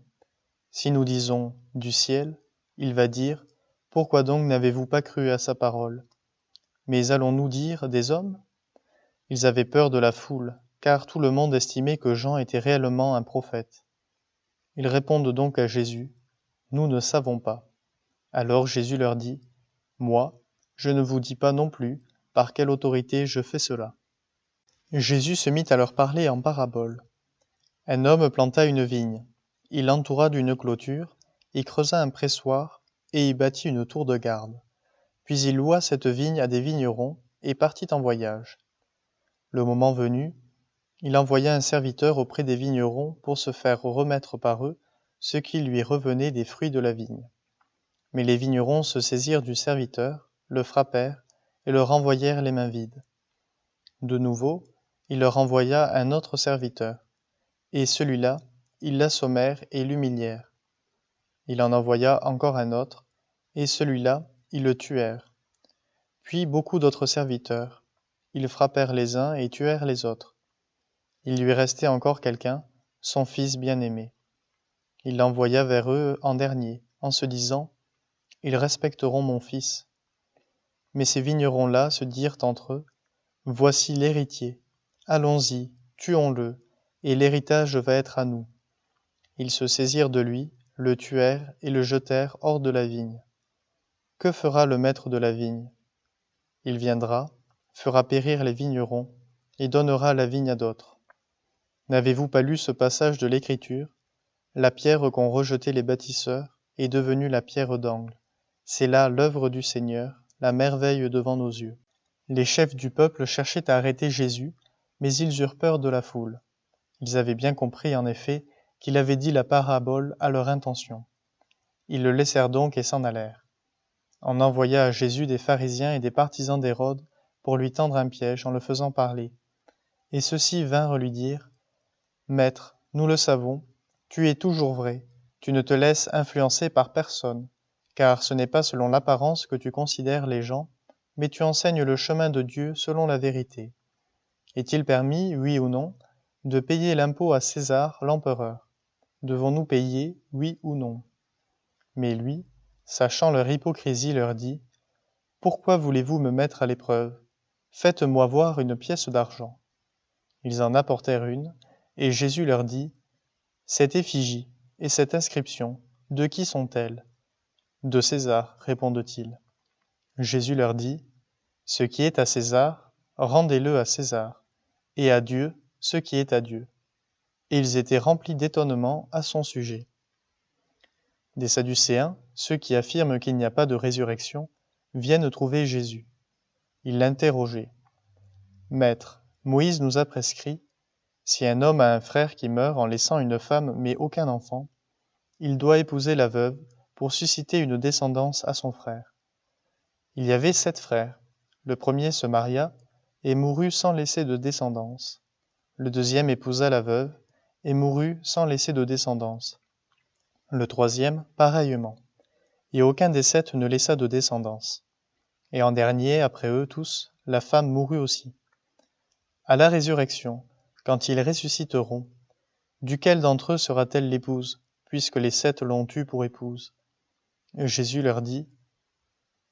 Si nous disons « du ciel », il va dire « Pourquoi donc n'avez-vous pas cru à sa parole ?» Mais allons-nous dire « des hommes ?» Ils avaient peur de la foule, car tout le monde estimait que Jean était réellement un prophète. Ils répondent donc à Jésus, « Nous ne savons pas. » Alors Jésus leur dit, « Moi, je ne vous dis pas non plus par quelle autorité je fais cela. » Jésus se mit à leur parler en parabole. Un homme planta une vigne. Il l'entoura d'une clôture, y creusa un pressoir et y bâtit une tour de garde. Puis il loua cette vigne à des vignerons et partit en voyage. Le moment venu, il envoya un serviteur auprès des vignerons pour se faire remettre par eux ce qui lui revenait des fruits de la vigne. Mais les vignerons se saisirent du serviteur, le frappèrent et le renvoyèrent les mains vides. De nouveau, il leur envoya un autre serviteur, et celui-là, ils l'assommèrent et l'humilièrent. Il en envoya encore un autre, et celui-là, ils le tuèrent. Puis beaucoup d'autres serviteurs. Ils frappèrent les uns et tuèrent les autres. Il lui restait encore quelqu'un, son fils bien-aimé. Il l'envoya vers eux en dernier, en se disant, « Ils respecteront mon fils. » Mais ces vignerons-là se dirent entre eux, « Voici l'héritier. Allons-y, tuons-le, et l'héritage va être à nous. » Ils se saisirent de lui, le tuèrent et le jetèrent hors de la vigne. Que fera le maître de la vigne? Il viendra, fera périr les vignerons, et donnera la vigne à d'autres. N'avez-vous pas lu ce passage de l'Écriture? La pierre qu'ont rejetée les bâtisseurs est devenue la pierre d'angle. C'est là l'œuvre du Seigneur, la merveille devant nos yeux. Les chefs du peuple cherchaient à arrêter Jésus, mais ils eurent peur de la foule. Ils avaient bien compris, en effet, qu'il avait dit la parabole à leur intention. Ils le laissèrent donc et s'en allèrent. On envoya à Jésus des pharisiens et des partisans d'Hérode pour lui tendre un piège en le faisant parler. Et ceux-ci vinrent lui dire, « Maître, nous le savons, tu es toujours vrai, tu ne te laisses influencer par personne, car ce n'est pas selon l'apparence que tu considères les gens, mais tu enseignes le chemin de Dieu selon la vérité. Est-il permis, oui ou non, de payer l'impôt à César, l'empereur? Devons-nous payer, oui ou non? » Mais lui, sachant leur hypocrisie, leur dit, « Pourquoi voulez-vous me mettre à l'épreuve? Faites-moi voir une pièce d'argent. » Ils en apportèrent une, et Jésus leur dit, « Cette effigie et cette inscription, de qui sont-elles? » De César, répondent-ils. Jésus leur dit, « Ce qui est à César, rendez-le à César, et à Dieu ce qui est à Dieu. » Et ils étaient remplis d'étonnement à son sujet. Des Sadducéens, ceux qui affirment qu'il n'y a pas de résurrection, viennent trouver Jésus. Ils l'interrogeaient. « Maître, Moïse nous a prescrit, si un homme a un frère qui meurt en laissant une femme mais aucun enfant, il doit épouser la veuve pour susciter une descendance à son frère. Il y avait 7 frères. Le premier se maria, et mourut sans laisser de descendance. Le deuxième épousa la veuve, et mourut sans laisser de descendance. Le troisième, pareillement. Et aucun des 7 ne laissa de descendance. Et en dernier, après eux tous, la femme mourut aussi. À la résurrection, quand ils ressusciteront, duquel d'entre eux sera-t-elle l'épouse, puisque les 7 l'ont eue pour épouse? Jésus leur dit,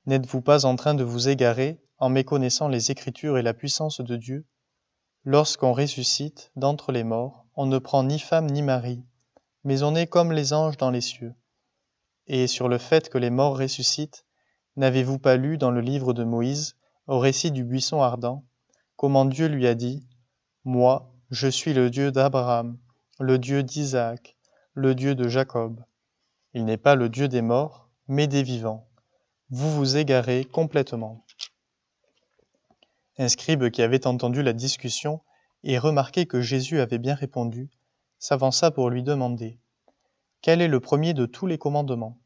n'êtes-vous pas en train de vous égarer en méconnaissant les Écritures et la puissance de Dieu? Lorsqu'on ressuscite d'entre les morts, on ne prend ni femme ni mari, mais on est comme les anges dans les cieux. Et sur le fait que les morts ressuscitent, n'avez-vous pas lu dans le livre de Moïse, au récit du buisson ardent, comment Dieu lui a dit, moi, je suis le Dieu d'Abraham, le Dieu d'Isaac, le Dieu de Jacob. Il n'est pas le Dieu des morts, mais des vivants. Vous vous égarez complètement. Un scribe qui avait entendu la discussion et remarqué que Jésus avait bien répondu, s'avança pour lui demander « Quel est le premier de tous les commandements ?»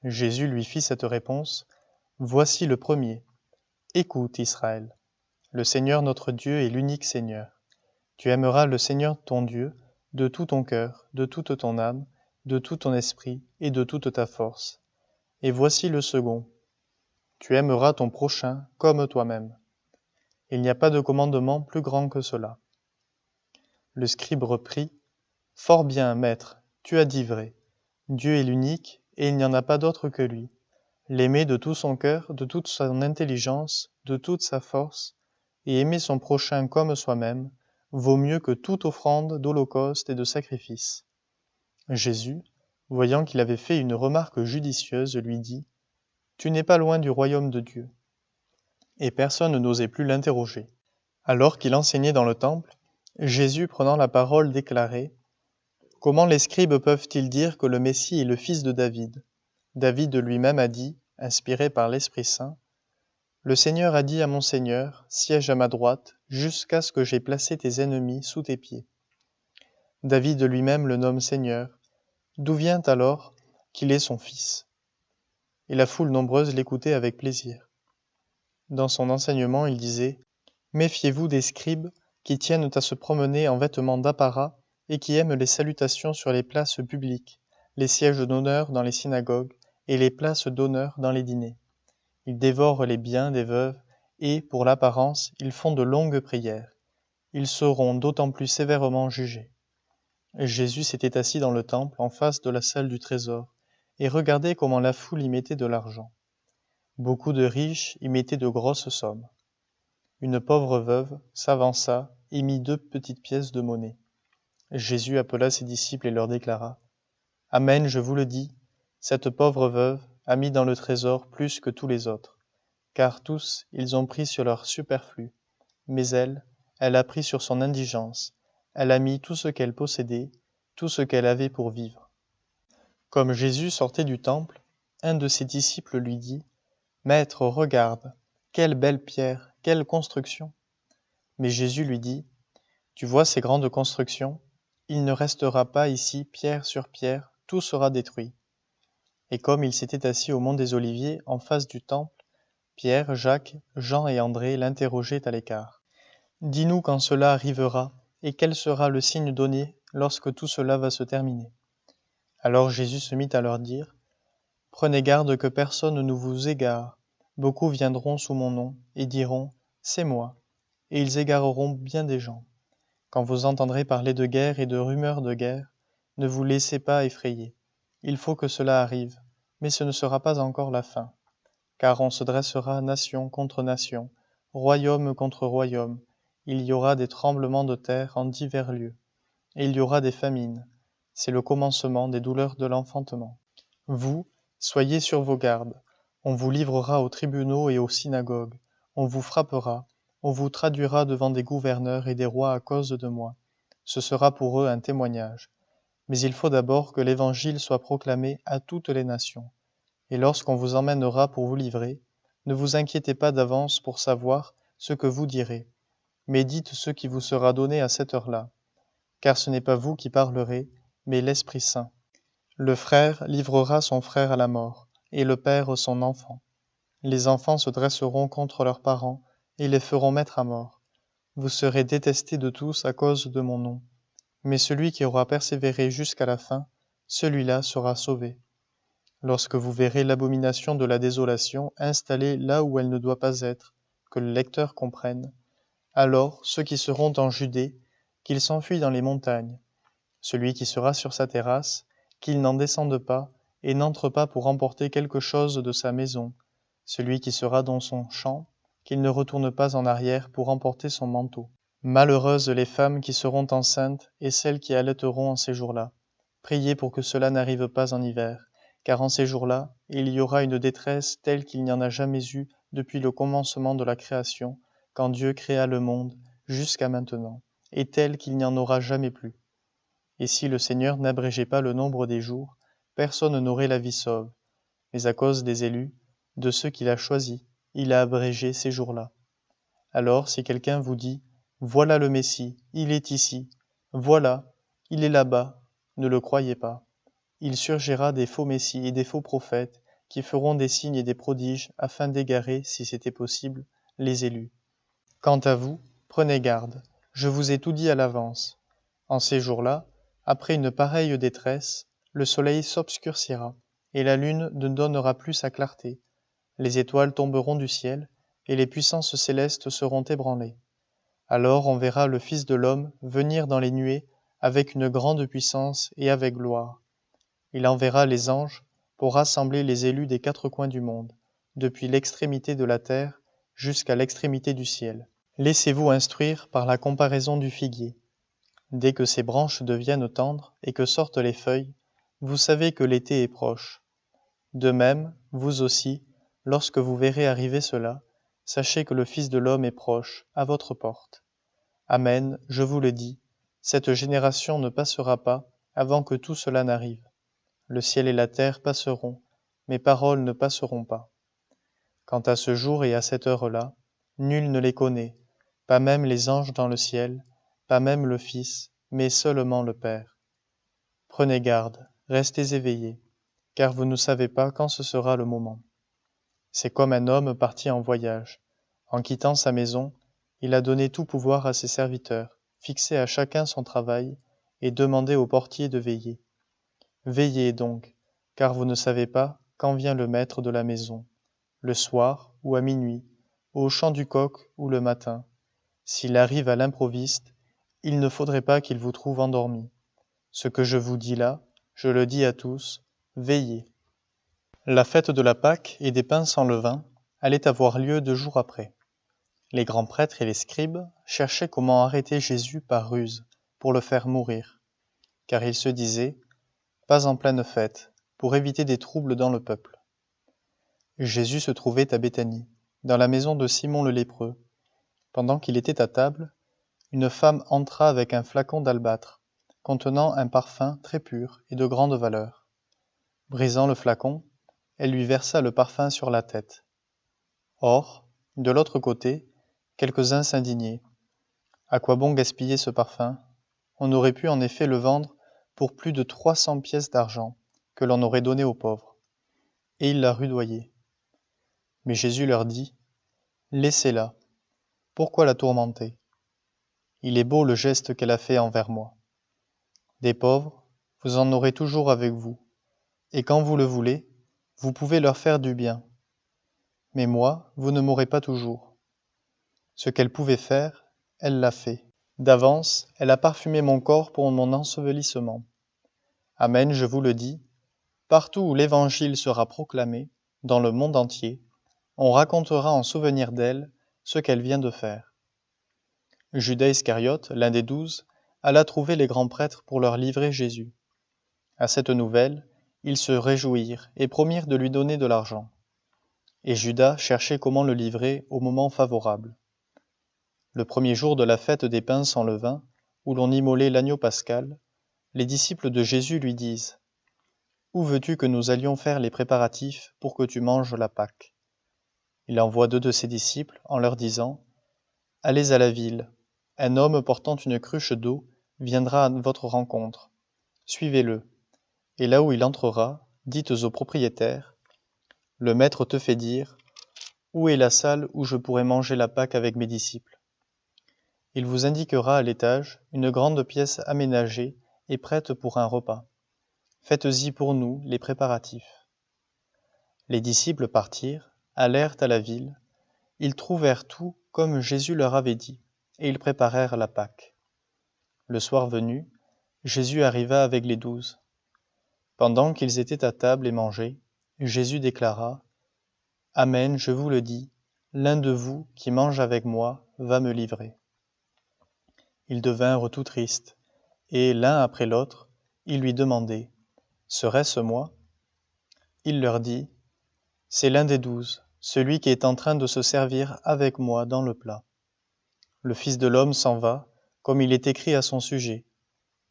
Jésus lui fit cette réponse « Voici le premier. Écoute, Israël. Le Seigneur notre Dieu est l'unique Seigneur. Tu aimeras le Seigneur ton Dieu de tout ton cœur, de toute ton âme, de tout ton esprit et de toute ta force. Et voici le second. Tu aimeras ton prochain comme toi-même. Il n'y a pas de commandement plus grand que cela. » Le scribe reprit, « Fort bien, maître, tu as dit vrai. Dieu est l'unique, et il n'y en a pas d'autre que lui. L'aimer de tout son cœur, de toute son intelligence, de toute sa force, et aimer son prochain comme soi-même, vaut mieux que toute offrande d'holocauste et de sacrifice. » Jésus, voyant qu'il avait fait une remarque judicieuse, lui dit, « Tu n'es pas loin du royaume de Dieu. » Et personne n'osait plus l'interroger. Alors qu'il enseignait dans le temple, Jésus, prenant la parole, déclarait, « Comment les scribes peuvent-ils dire que le Messie est le fils de David? David lui-même a dit, inspiré par l'Esprit Saint, « Le Seigneur a dit à mon Seigneur, siège à ma droite, jusqu'à ce que j'aie placé tes ennemis sous tes pieds. » David lui-même le nomme Seigneur. D'où vient alors qu'il est son fils? Et la foule nombreuse l'écoutait avec plaisir. Dans son enseignement, il disait, « Méfiez-vous des scribes qui tiennent à se promener en vêtements d'apparat et qui aiment les salutations sur les places publiques, les sièges d'honneur dans les synagogues et les places d'honneur dans les dîners. Ils dévorent les biens des veuves et, pour l'apparence, ils font de longues prières. Ils seront d'autant plus sévèrement jugés. » Jésus s'était assis dans le temple en face de la salle du trésor et regardait comment la foule y mettait de l'argent. Beaucoup de riches y mettaient de grosses sommes. Une pauvre veuve s'avança et mit 2 petites pièces de monnaie. Jésus appela ses disciples et leur déclara, « Amen, je vous le dis, cette pauvre veuve a mis dans le trésor plus que tous les autres, car tous, ils ont pris sur leur superflu, mais elle a pris sur son indigence, elle a mis tout ce qu'elle possédait, tout ce qu'elle avait pour vivre. » Comme Jésus sortait du temple, un de ses disciples lui dit, « Maître, regarde, quelle belle pierre, quelle construction !» Mais Jésus lui dit, « Tu vois ces grandes constructions? Il ne restera pas ici pierre sur pierre, tout sera détruit. » Et comme il s'était assis au mont des Oliviers, en face du temple, Pierre, Jacques, Jean et André l'interrogeaient à l'écart. « Dis-nous quand cela arrivera, et quel sera le signe donné lorsque tout cela va se terminer. » Alors Jésus se mit à leur dire, « Prenez garde que personne ne vous égare. Beaucoup viendront sous mon nom, et diront, c'est moi, et ils égareront bien des gens. Quand vous entendrez parler de guerre et de rumeurs de guerre, ne vous laissez pas effrayer. Il faut que cela arrive, mais ce ne sera pas encore la fin. Car on se dressera nation contre nation, royaume contre royaume. Il y aura des tremblements de terre en divers lieux, et il y aura des famines. C'est le commencement des douleurs de l'enfantement. Vous, soyez sur vos gardes. On vous livrera aux tribunaux et aux synagogues. On vous frappera. On vous traduira devant des gouverneurs et des rois à cause de moi. Ce sera pour eux un témoignage. Mais il faut d'abord que l'Évangile soit proclamé à toutes les nations. Et lorsqu'on vous emmènera pour vous livrer, ne vous inquiétez pas d'avance pour savoir ce que vous direz, mais dites ce qui vous sera donné à cette heure-là. Car ce n'est pas vous qui parlerez, mais l'Esprit Saint. Le frère livrera son frère à la mort, et le père son enfant. Les enfants se dresseront contre leurs parents, et les feront mettre à mort. Vous serez détestés de tous à cause de mon nom. Mais celui qui aura persévéré jusqu'à la fin, celui-là sera sauvé. Lorsque vous verrez l'abomination de la désolation installée là où elle ne doit pas être, que le lecteur comprenne, alors ceux qui seront en Judée, qu'ils s'enfuient dans les montagnes. Celui qui sera sur sa terrasse, qu'il n'en descende pas et n'entre pas pour emporter quelque chose de sa maison. Celui qui sera dans son champ, qu'il ne retourne pas en arrière pour emporter son manteau. Malheureuses les femmes qui seront enceintes et celles qui allaiteront en ces jours-là. Priez pour que cela n'arrive pas en hiver, car en ces jours-là, il y aura une détresse telle qu'il n'y en a jamais eu depuis le commencement de la création, quand Dieu créa le monde, jusqu'à maintenant, et telle qu'il n'y en aura jamais plus. Et si le Seigneur n'abrégeait pas le nombre des jours, personne n'aurait la vie sauve. Mais à cause des élus, de ceux qu'il a choisis, il a abrégé ces jours-là. Alors, si quelqu'un vous dit « Voilà le Messie, il est ici. Voilà, il est là-bas », ne le croyez pas. Il surgira des faux messies et des faux prophètes qui feront des signes et des prodiges afin d'égarer, si c'était possible, les élus. Quant à vous, prenez garde, je vous ai tout dit à l'avance. En ces jours-là, après une pareille détresse, le soleil s'obscurcira, et la lune ne donnera plus sa clarté. Les étoiles tomberont du ciel, et les puissances célestes seront ébranlées. Alors on verra le Fils de l'homme venir dans les nuées avec une grande puissance et avec gloire. Il enverra les anges pour rassembler les élus des quatre coins du monde, depuis l'extrémité de la terre jusqu'à l'extrémité du ciel. Laissez-vous instruire par la comparaison du figuier. Dès que ses branches deviennent tendres et que sortent les feuilles, vous savez que l'été est proche. De même, vous aussi, lorsque vous verrez arriver cela, sachez que le Fils de l'homme est proche, à votre porte. Amen, je vous le dis, cette génération ne passera pas avant que tout cela n'arrive. Le ciel et la terre passeront, mes paroles ne passeront pas. Quant à ce jour et à cette heure-là, nul ne les connaît, pas même les anges dans le ciel, pas même le Fils, mais seulement le Père. Prenez garde, restez éveillés, car vous ne savez pas quand ce sera le moment. C'est comme un homme parti en voyage. En quittant sa maison, il a donné tout pouvoir à ses serviteurs, fixé à chacun son travail, et demandé au portier de veiller. Veillez donc, car vous ne savez pas quand vient le maître de la maison, le soir ou à minuit, au chant du coq ou le matin. S'il arrive à l'improviste, il ne faudrait pas qu'il vous trouve endormi. Ce que je vous dis là, je le dis à tous, veillez. La fête de la Pâque et des pains sans levain allait avoir lieu 2 jours après. Les grands prêtres et les scribes cherchaient comment arrêter Jésus par ruse, pour le faire mourir. Car ils se disaient, pas en pleine fête, pour éviter des troubles dans le peuple. Jésus se trouvait à Béthanie, dans la maison de Simon le lépreux. Pendant qu'il était à table, une femme entra avec un flacon d'albâtre, contenant un parfum très pur et de grande valeur. Brisant le flacon, elle lui versa le parfum sur la tête. Or, de l'autre côté, quelques-uns s'indignaient. À quoi bon gaspiller ce parfum? On aurait pu en effet le vendre pour plus de 300 pièces d'argent, que l'on aurait donné aux pauvres. Et ils la rudoyaient. Mais Jésus leur dit, laissez-la. Pourquoi la tourmenter? Il est beau le geste qu'elle a fait envers moi. Des pauvres, vous en aurez toujours avec vous, et quand vous le voulez, vous pouvez leur faire du bien. Mais moi, vous ne m'aurez pas toujours. Ce qu'elle pouvait faire, elle l'a fait. D'avance, elle a parfumé mon corps pour mon ensevelissement. Amen, je vous le dis, partout où l'Évangile sera proclamé, dans le monde entier, on racontera en souvenir d'elle ce qu'elle vient de faire. Judas Iscariote, l'un des 12, alla trouver les grands prêtres pour leur livrer Jésus. À cette nouvelle, ils se réjouirent et promirent de lui donner de l'argent. Et Judas cherchait comment le livrer au moment favorable. Le premier jour de la fête des pains sans levain, où l'on immolait l'agneau pascal, les disciples de Jésus lui disent « Où veux-tu que nous allions faire les préparatifs pour que tu manges la Pâque ?» Il envoie 2 de ses disciples en leur disant « Allez à la ville, un homme portant une cruche d'eau viendra à votre rencontre. Suivez-le, et là où il entrera, dites au propriétaire « Le maître te fait dire Où est la salle où je pourrais manger la Pâque avec mes disciples ? Il vous indiquera à l'étage une grande pièce aménagée et prête pour un repas. Faites-y pour nous les préparatifs. Les disciples partirent, allèrent à la ville. Ils trouvèrent tout comme Jésus leur avait dit, et ils préparèrent la Pâque. Le soir venu, Jésus arriva avec les 12. Pendant qu'ils étaient à table et mangeaient, Jésus déclara : « Amen, je vous le dis, l'un de vous qui mange avec moi va me livrer. » Ils devinrent tout tristes, et l'un après l'autre, ils lui demandaient : « Serait-ce moi ? » Il leur dit : « C'est l'un des 12, celui qui est en train de se servir avec moi dans le plat. Le Fils de l'homme s'en va, comme il est écrit à son sujet.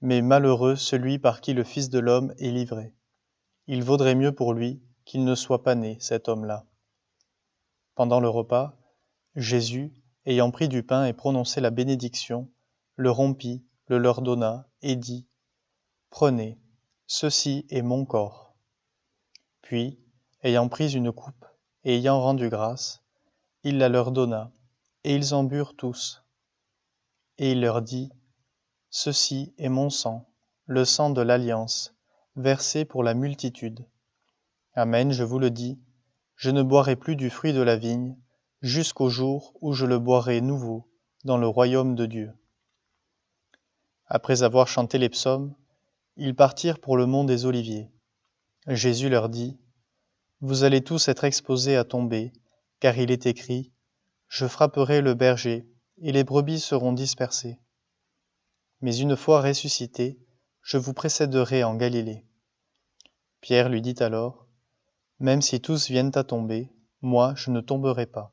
Mais malheureux celui par qui le Fils de l'homme est livré. Il vaudrait mieux pour lui qu'il ne soit pas né, cet homme-là. » Pendant le repas, Jésus, ayant pris du pain et prononcé la bénédiction, le rompit, le leur donna et dit : « Prenez, ceci est mon corps. » Puis, ayant pris une coupe et ayant rendu grâce, il la leur donna, et ils en burent tous. Et il leur dit : « Ceci est mon sang, le sang de l'alliance, versé pour la multitude. Amen, je vous le dis, je ne boirai plus du fruit de la vigne, jusqu'au jour où je le boirai nouveau dans le royaume de Dieu. » Après avoir chanté les psaumes, ils partirent pour le mont des Oliviers. Jésus leur dit : « Vous allez tous être exposés à tomber, car il est écrit : Je frapperai le berger, et les brebis seront dispersées. Mais une fois ressuscité, je vous précéderai en Galilée. » Pierre lui dit alors : « Même si tous viennent à tomber, moi je ne tomberai pas. »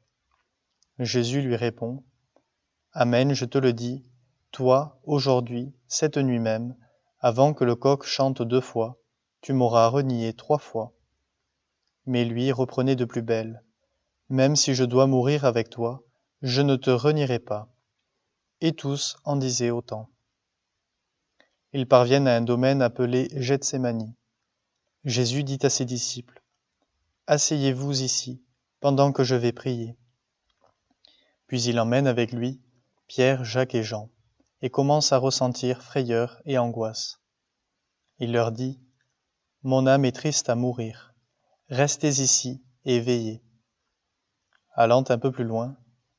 Jésus lui répond : « Amen, je te le dis, toi, aujourd'hui, cette nuit même, avant que le coq chante 2 fois, tu m'auras renié 3 fois. » Mais lui reprenait de plus belle : « Même si je dois mourir avec toi, je ne te renierai pas. » Et tous en disaient autant. Ils parviennent à un domaine appelé Gethsémani. Jésus dit à ses disciples : « Asseyez-vous ici, pendant que je vais prier. » Puis il emmène avec lui Pierre, Jacques et Jean, et commence à ressentir frayeur et angoisse. Il leur dit : « Mon âme est triste à mourir. Restez ici et veillez. » Allant un peu plus loin,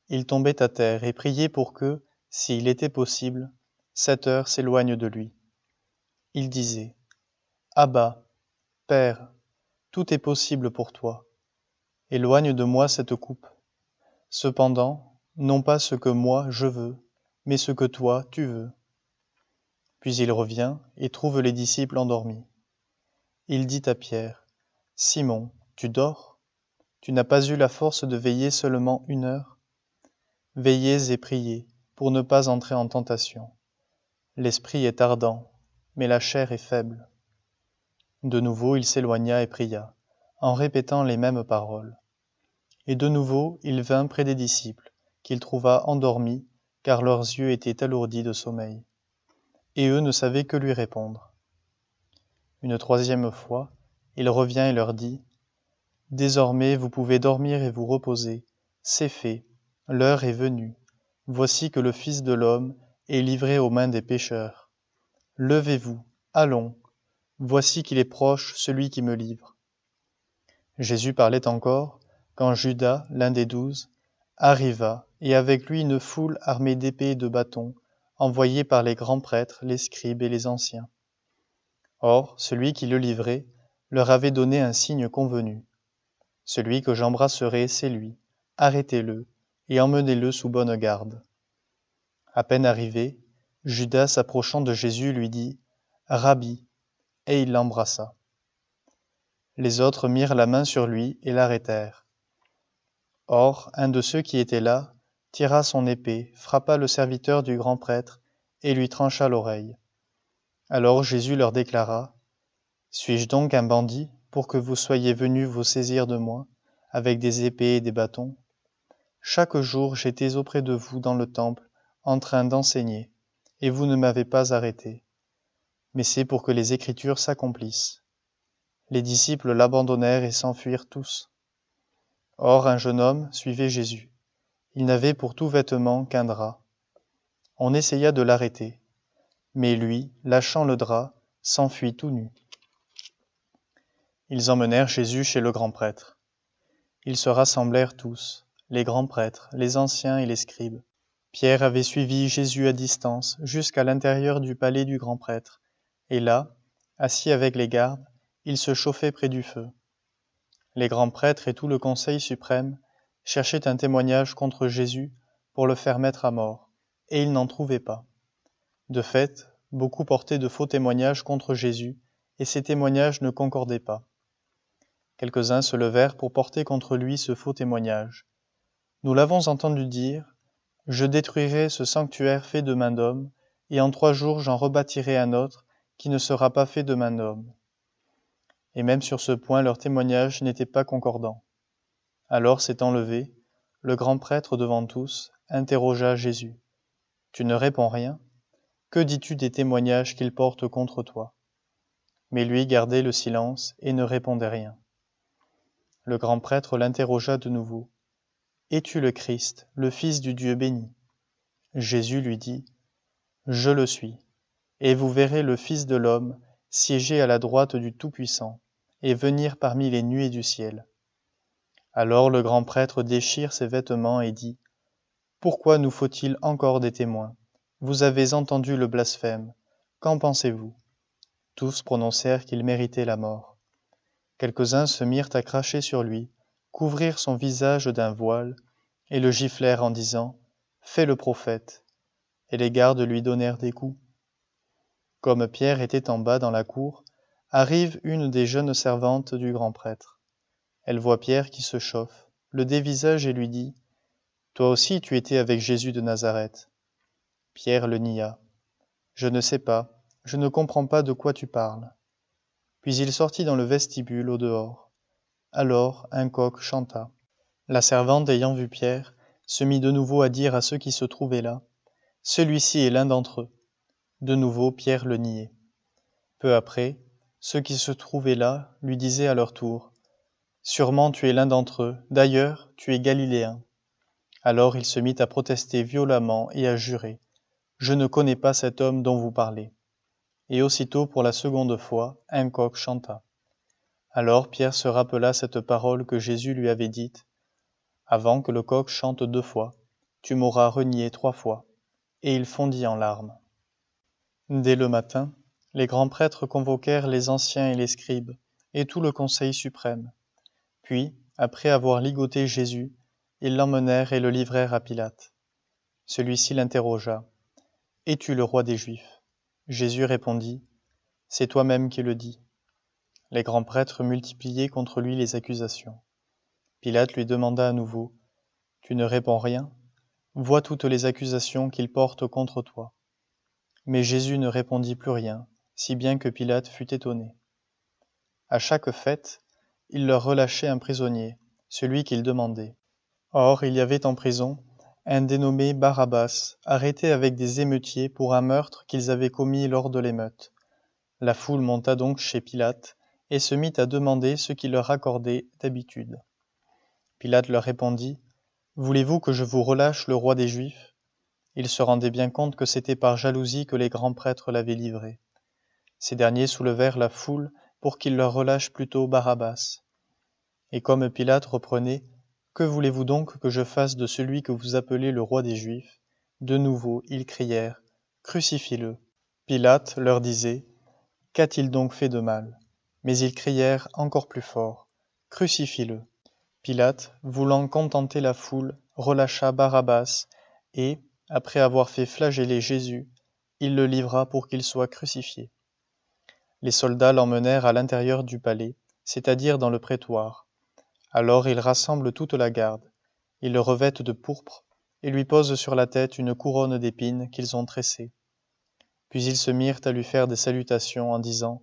il tombait à terre et priait pour que, s'il était possible, cette heure s'éloigne de lui. Il disait : « Abba, Père, tout est possible pour toi. Éloigne de moi cette coupe. Cependant, non pas ce que moi je veux, mais ce que toi tu veux. » Puis il revient et trouve les disciples endormis. Il dit à Pierre : « Simon, tu dors ? Tu n'as pas eu la force de veiller seulement 1 heure ? Veillez et priez pour ne pas entrer en tentation. L'esprit est ardent, mais la chair est faible. » De nouveau il s'éloigna et pria, en répétant les mêmes paroles. Et de nouveau il vint près des disciples, qu'il trouva endormis, car leurs yeux étaient alourdis de sommeil. Et eux ne savaient que lui répondre. Une 3e fois, il revient et leur dit : « Désormais vous pouvez dormir et vous reposer. C'est fait, l'heure est venue. Voici que le Fils de l'homme est livré aux mains des pécheurs. Levez-vous, allons. Voici qu'il est proche celui qui me livre. » Jésus parlait encore, quand Judas, l'un des 12, arriva, et avec lui une foule armée d'épées et de bâtons, envoyés par les grands prêtres, les scribes et les anciens. Or, celui qui le livrait leur avait donné un signe convenu. « Celui que j'embrasserai, c'est lui. Arrêtez-le, et emmenez-le sous bonne garde. » À peine arrivé, Judas, s'approchant de Jésus, lui dit : « Rabbi », et il l'embrassa. Les autres mirent la main sur lui et l'arrêtèrent. Or, un de ceux qui étaient là tira son épée, frappa le serviteur du grand prêtre et lui trancha l'oreille. Alors Jésus leur déclara : « Suis-je donc un bandit pour que vous soyez venus vous saisir de moi avec des épées et des bâtons ? Chaque jour j'étais auprès de vous dans le temple en train d'enseigner, et vous ne m'avez pas arrêté. Mais c'est pour que les Écritures s'accomplissent. » Les disciples l'abandonnèrent et s'enfuirent tous. Or un jeune homme suivait Jésus. Il n'avait pour tout vêtement qu'un drap. On essaya de l'arrêter, mais lui, lâchant le drap, s'enfuit tout nu. Ils emmenèrent Jésus chez le grand prêtre. Ils se rassemblèrent tous, les grands prêtres, les anciens et les scribes. Pierre avait suivi Jésus à distance jusqu'à l'intérieur du palais du grand prêtre, et là, assis avec les gardes, il se chauffait près du feu. Les grands prêtres et tout le conseil suprême cherchaient un témoignage contre Jésus pour le faire mettre à mort, et ils n'en trouvaient pas. De fait, beaucoup portaient de faux témoignages contre Jésus, et ces témoignages ne concordaient pas. Quelques-uns se levèrent pour porter contre lui ce faux témoignage. Nous l'avons entendu dire: je détruirai ce sanctuaire fait de main d'homme, et en 3 jours j'en rebâtirai un autre qui ne sera pas fait de main d'homme. Et même sur ce point leur témoignage n'était pas concordant. Alors s'étant levé, le grand prêtre devant tous interrogea Jésus. Tu ne réponds rien? Que dis-tu des témoignages qu'ils portent contre toi? Mais lui gardait le silence et ne répondait rien. Le grand prêtre l'interrogea de nouveau. Es-tu le Christ, le Fils du Dieu béni? Jésus lui dit: je le suis, et vous verrez le Fils de l'homme siéger à la droite du Tout-Puissant, et venir parmi les nuées du ciel. Alors le grand prêtre déchire ses vêtements et dit: pourquoi nous faut-il encore des témoins? Vous avez entendu le blasphème. Qu'en pensez-vous? Tous prononcèrent qu'il méritait la mort. Quelques-uns se mirent à cracher sur lui, couvrirent son visage d'un voile, et le giflèrent en disant: fais le prophète. Et les gardes lui donnèrent des coups. Comme Pierre était en bas dans la cour, arrive une des jeunes servantes du grand prêtre. Elle voit Pierre qui se chauffe, le dévisage et lui dit: toi aussi tu étais avec Jésus de Nazareth. Pierre le nia. Je ne sais pas, je ne comprends pas de quoi tu parles. Puis il sortit dans le vestibule au dehors. Alors un coq chanta. La servante, ayant vu Pierre, se mit de nouveau à dire à ceux qui se trouvaient là: celui-ci est l'un d'entre eux. De nouveau Pierre le niait. Peu après, ceux qui se trouvaient là lui disaient à leur tour: sûrement tu es l'un d'entre eux, d'ailleurs tu es galiléen. Alors il se mit à protester violemment et à jurer: je ne connais pas cet homme dont vous parlez. Et aussitôt pour la seconde fois, un coq chanta. Alors Pierre se rappela cette parole que Jésus lui avait dite: avant que le coq chante 2 fois, tu m'auras renié 3 fois. Et il fondit en larmes. Dès le matin, les grands prêtres convoquèrent les anciens et les scribes, et tout le conseil suprême. Puis, après avoir ligoté Jésus, ils l'emmenèrent et le livrèrent à Pilate. Celui-ci l'interrogea: es-tu le roi des Juifs? Jésus répondit: c'est toi-même qui le dis. Les grands prêtres multipliaient contre lui les accusations. Pilate lui demanda à nouveau: tu ne réponds rien? Vois toutes les accusations qu'ils portent contre toi. Mais Jésus ne répondit plus rien, si bien que Pilate fut étonné. À chaque fête, il leur relâchait un prisonnier, celui qu'ils demandaient. Or, il y avait en prison un dénommé Barabbas, arrêté avec des émeutiers pour un meurtre qu'ils avaient commis lors de l'émeute. La foule monta donc chez Pilate et se mit à demander ce qu'il leur accordait d'habitude. Pilate leur répondit: voulez-vous que je vous relâche le roi des Juifs? Il se rendait bien compte que c'était par jalousie que les grands prêtres l'avaient livré. Ces derniers soulevèrent la foule pour qu'il leur relâche plutôt Barabbas. Et comme Pilate reprenait: que voulez-vous donc que je fasse de celui que vous appelez le roi des Juifs? De nouveau ils crièrent: crucifiez-le. Pilate leur disait: qu'a-t-il donc fait de mal? Mais ils crièrent encore plus fort: crucifiez-le. Pilate, voulant contenter la foule, relâcha Barabbas, et, après avoir fait flageller Jésus, il le livra pour qu'il soit crucifié. Les soldats l'emmenèrent à l'intérieur du palais, c'est-à-dire dans le prétoire. Alors ils rassemblent toute la garde, ils le revêtent de pourpre, et lui posent sur la tête une couronne d'épines qu'ils ont tressée. Puis ils se mirent à lui faire des salutations en disant: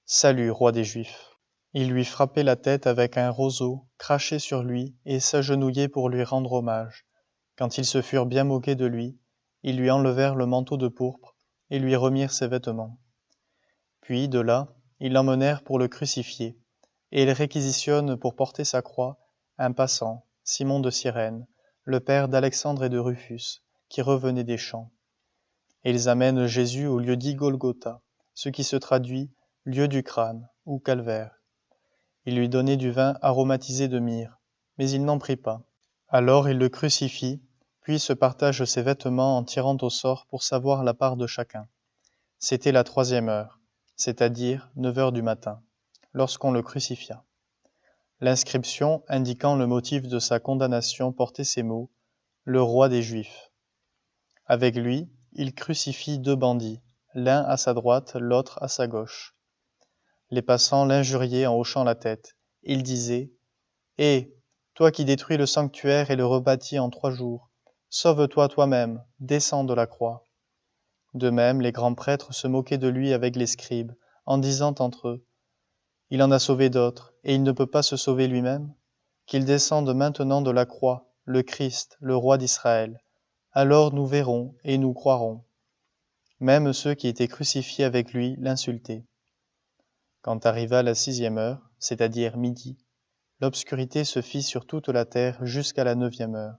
Salut, roi des Juifs. Ils lui frappaient la tête avec un roseau, crachaient sur lui et s'agenouillaient pour lui rendre hommage. Quand ils se furent bien moqués de lui, ils lui enlevèrent le manteau de pourpre et lui remirent ses vêtements. Puis, de là, ils l'emmenèrent pour le crucifier, et ils réquisitionnent pour porter sa croix un passant, Simon de Cyrène, le père d'Alexandre et de Rufus, qui revenaient des champs. Et ils amènent Jésus au lieu dit Golgotha, ce qui se traduit lieu du crâne ou calvaire. Ils lui donnaient du vin aromatisé de myrrhe, mais il n'en prit pas. Alors ils le crucifient, puis se partagent ses vêtements en tirant au sort pour savoir la part de chacun. C'était la 3e heure, c'est-à-dire 9 heures du matin, lorsqu'on le crucifia. L'inscription indiquant le motif de sa condamnation portait ces mots : « Le roi des Juifs ». Avec lui, il crucifie 2 bandits, l'un à sa droite, l'autre à sa gauche. Les passants l'injuriaient en hochant la tête. Ils disaient : « Hé, toi qui détruis le sanctuaire et le rebâtis en 3 jours, sauve-toi toi-même, descends de la croix. » De même, les grands prêtres se moquaient de lui avec les scribes, en disant entre eux : « Il en a sauvé d'autres, et il ne peut pas se sauver lui-même ? Qu'il descende maintenant de la croix, le Christ, le roi d'Israël. Alors nous verrons et nous croirons. » Même ceux qui étaient crucifiés avec lui l'insultaient. Quand arriva la 6e heure, c'est-à-dire midi, l'obscurité se fit sur toute la terre jusqu'à la 9e heure.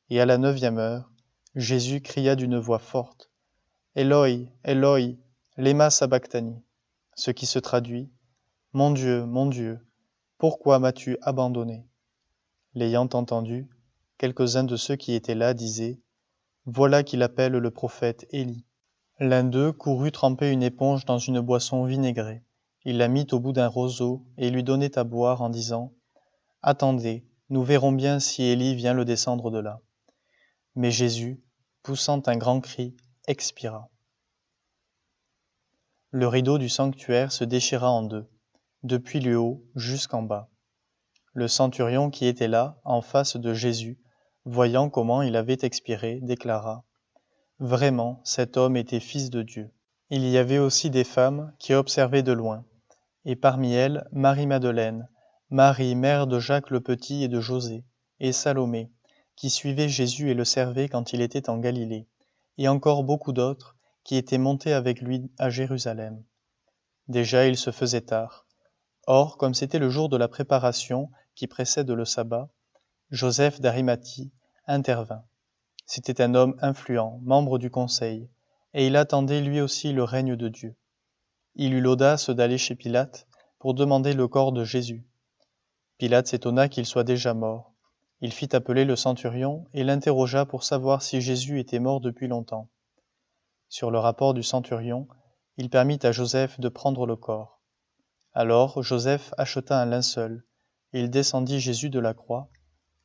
Et à la 9e heure, Jésus cria d'une voix forte : « Eloi, Eloi, lema sabachthani », ce qui se traduit : « Mon Dieu, pourquoi m'as-tu abandonné ?» L'ayant entendu, quelques-uns de ceux qui étaient là disaient : « Voilà qu'il appelle le prophète Élie. » L'un d'eux courut tremper une éponge dans une boisson vinaigrée. Il la mit au bout d'un roseau et lui donnait à boire en disant : « Attendez, nous verrons bien si Élie vient le descendre de là. » Mais Jésus, poussant un grand cri, expira. Le rideau du sanctuaire se déchira en 2, depuis le haut jusqu'en bas. Le centurion qui était là, en face de Jésus, voyant comment il avait expiré, déclara : « Vraiment, cet homme était fils de Dieu. » Il y avait aussi des femmes qui observaient de loin, et parmi elles Marie-Madeleine, Marie, mère de Jacques le Petit et de José, et Salomé, qui suivait Jésus et le servait quand il était en Galilée, et encore beaucoup d'autres qui étaient montés avec lui à Jérusalem. Déjà il se faisait tard. Or, comme c'était le jour de la préparation qui précède le sabbat, Joseph d'Arimathie intervint. C'était un homme influent, membre du conseil, et il attendait lui aussi le règne de Dieu. Il eut l'audace d'aller chez Pilate pour demander le corps de Jésus. Pilate s'étonna qu'il soit déjà mort. Il fit appeler le centurion et l'interrogea pour savoir si Jésus était mort depuis longtemps. Sur le rapport du centurion, il permit à Joseph de prendre le corps. Alors Joseph acheta un linceul, il descendit Jésus de la croix,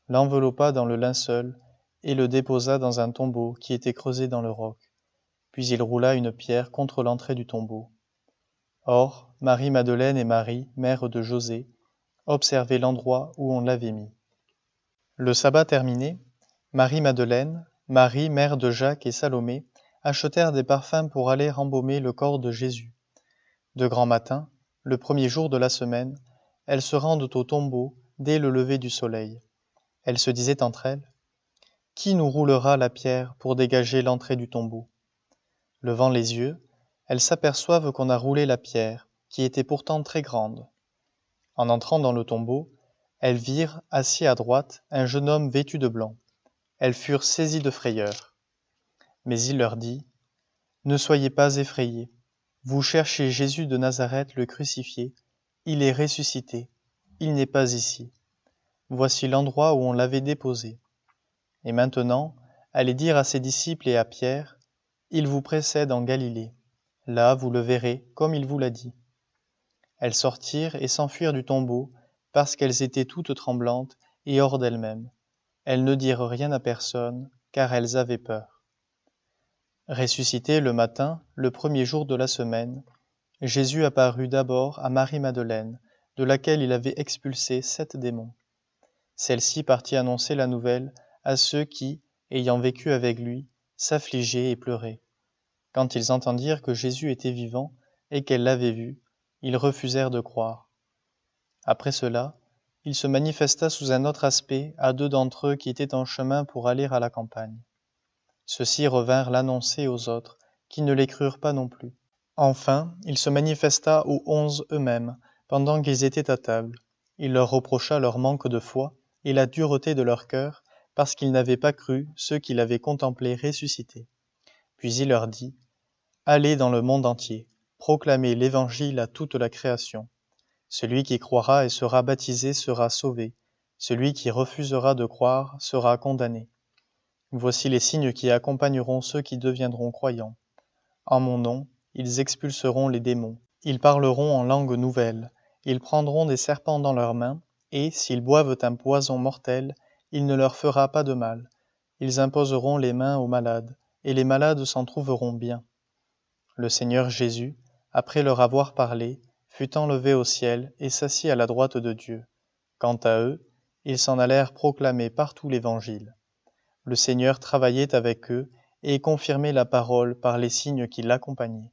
l'enveloppa dans le linceul et le déposa dans un tombeau qui était creusé dans le roc. Puis il roula une pierre contre l'entrée du tombeau. Or, Marie-Madeleine et Marie, mère de José, observaient l'endroit où on l'avait mis. Le sabbat terminé, Marie-Madeleine, Marie, mère de Jacques et Salomé, achetèrent des parfums pour aller embaumer le corps de Jésus. De grand matin, le premier jour de la semaine, elles se rendent au tombeau dès le lever du soleil. Elles se disaient entre elles : « Qui nous roulera la pierre pour dégager l'entrée du tombeau ?» Levant les yeux, elles s'aperçoivent qu'on a roulé la pierre, qui était pourtant très grande. En entrant dans le tombeau, elles virent, assis à droite, un jeune homme vêtu de blanc. Elles furent saisies de frayeur. Mais il leur dit : « Ne soyez pas effrayés. Vous cherchez Jésus de Nazareth le crucifié. Il est ressuscité. Il n'est pas ici. Voici l'endroit où on l'avait déposé. Et maintenant, allez dire à ses disciples et à Pierre : il vous précède en Galilée. Là, vous le verrez, comme il vous l'a dit. » Elles sortirent et s'enfuirent du tombeau, parce qu'elles étaient toutes tremblantes et hors d'elles-mêmes. Elles ne dirent rien à personne, car elles avaient peur. Ressuscité le matin, le premier jour de la semaine, Jésus apparut d'abord à Marie-Madeleine, de laquelle il avait expulsé 7 démons. Celle-ci partit annoncer la nouvelle à ceux qui, ayant vécu avec lui, s'affligeaient et pleuraient. Quand ils entendirent que Jésus était vivant et qu'elle l'avait vu, ils refusèrent de croire. Après cela, il se manifesta sous un autre aspect à 2 d'entre eux qui étaient en chemin pour aller à la campagne. Ceux-ci revinrent l'annoncer aux autres, qui ne les crurent pas non plus. Enfin, il se manifesta aux 11 eux-mêmes, pendant qu'ils étaient à table. Il leur reprocha leur manque de foi, et la dureté de leur cœur, parce qu'ils n'avaient pas cru ceux qui l'avaient contemplé ressuscité. Puis il leur dit, « Allez dans le monde entier, proclamez l'Évangile à toute la création. Celui qui croira et sera baptisé sera sauvé, celui qui refusera de croire sera condamné. Voici les signes qui accompagneront ceux qui deviendront croyants. En mon nom, ils expulseront les démons, ils parleront en langue nouvelle, ils prendront des serpents dans leurs mains, et, s'ils boivent un poison mortel, il ne leur fera pas de mal. Ils imposeront les mains aux malades, et les malades s'en trouveront bien. » Le Seigneur Jésus, après leur avoir parlé, fut enlevé au ciel et s'assit à la droite de Dieu. Quant à eux, ils s'en allèrent proclamer partout l'Évangile. Le Seigneur travaillait avec eux et confirmait la parole par les signes qui l'accompagnaient.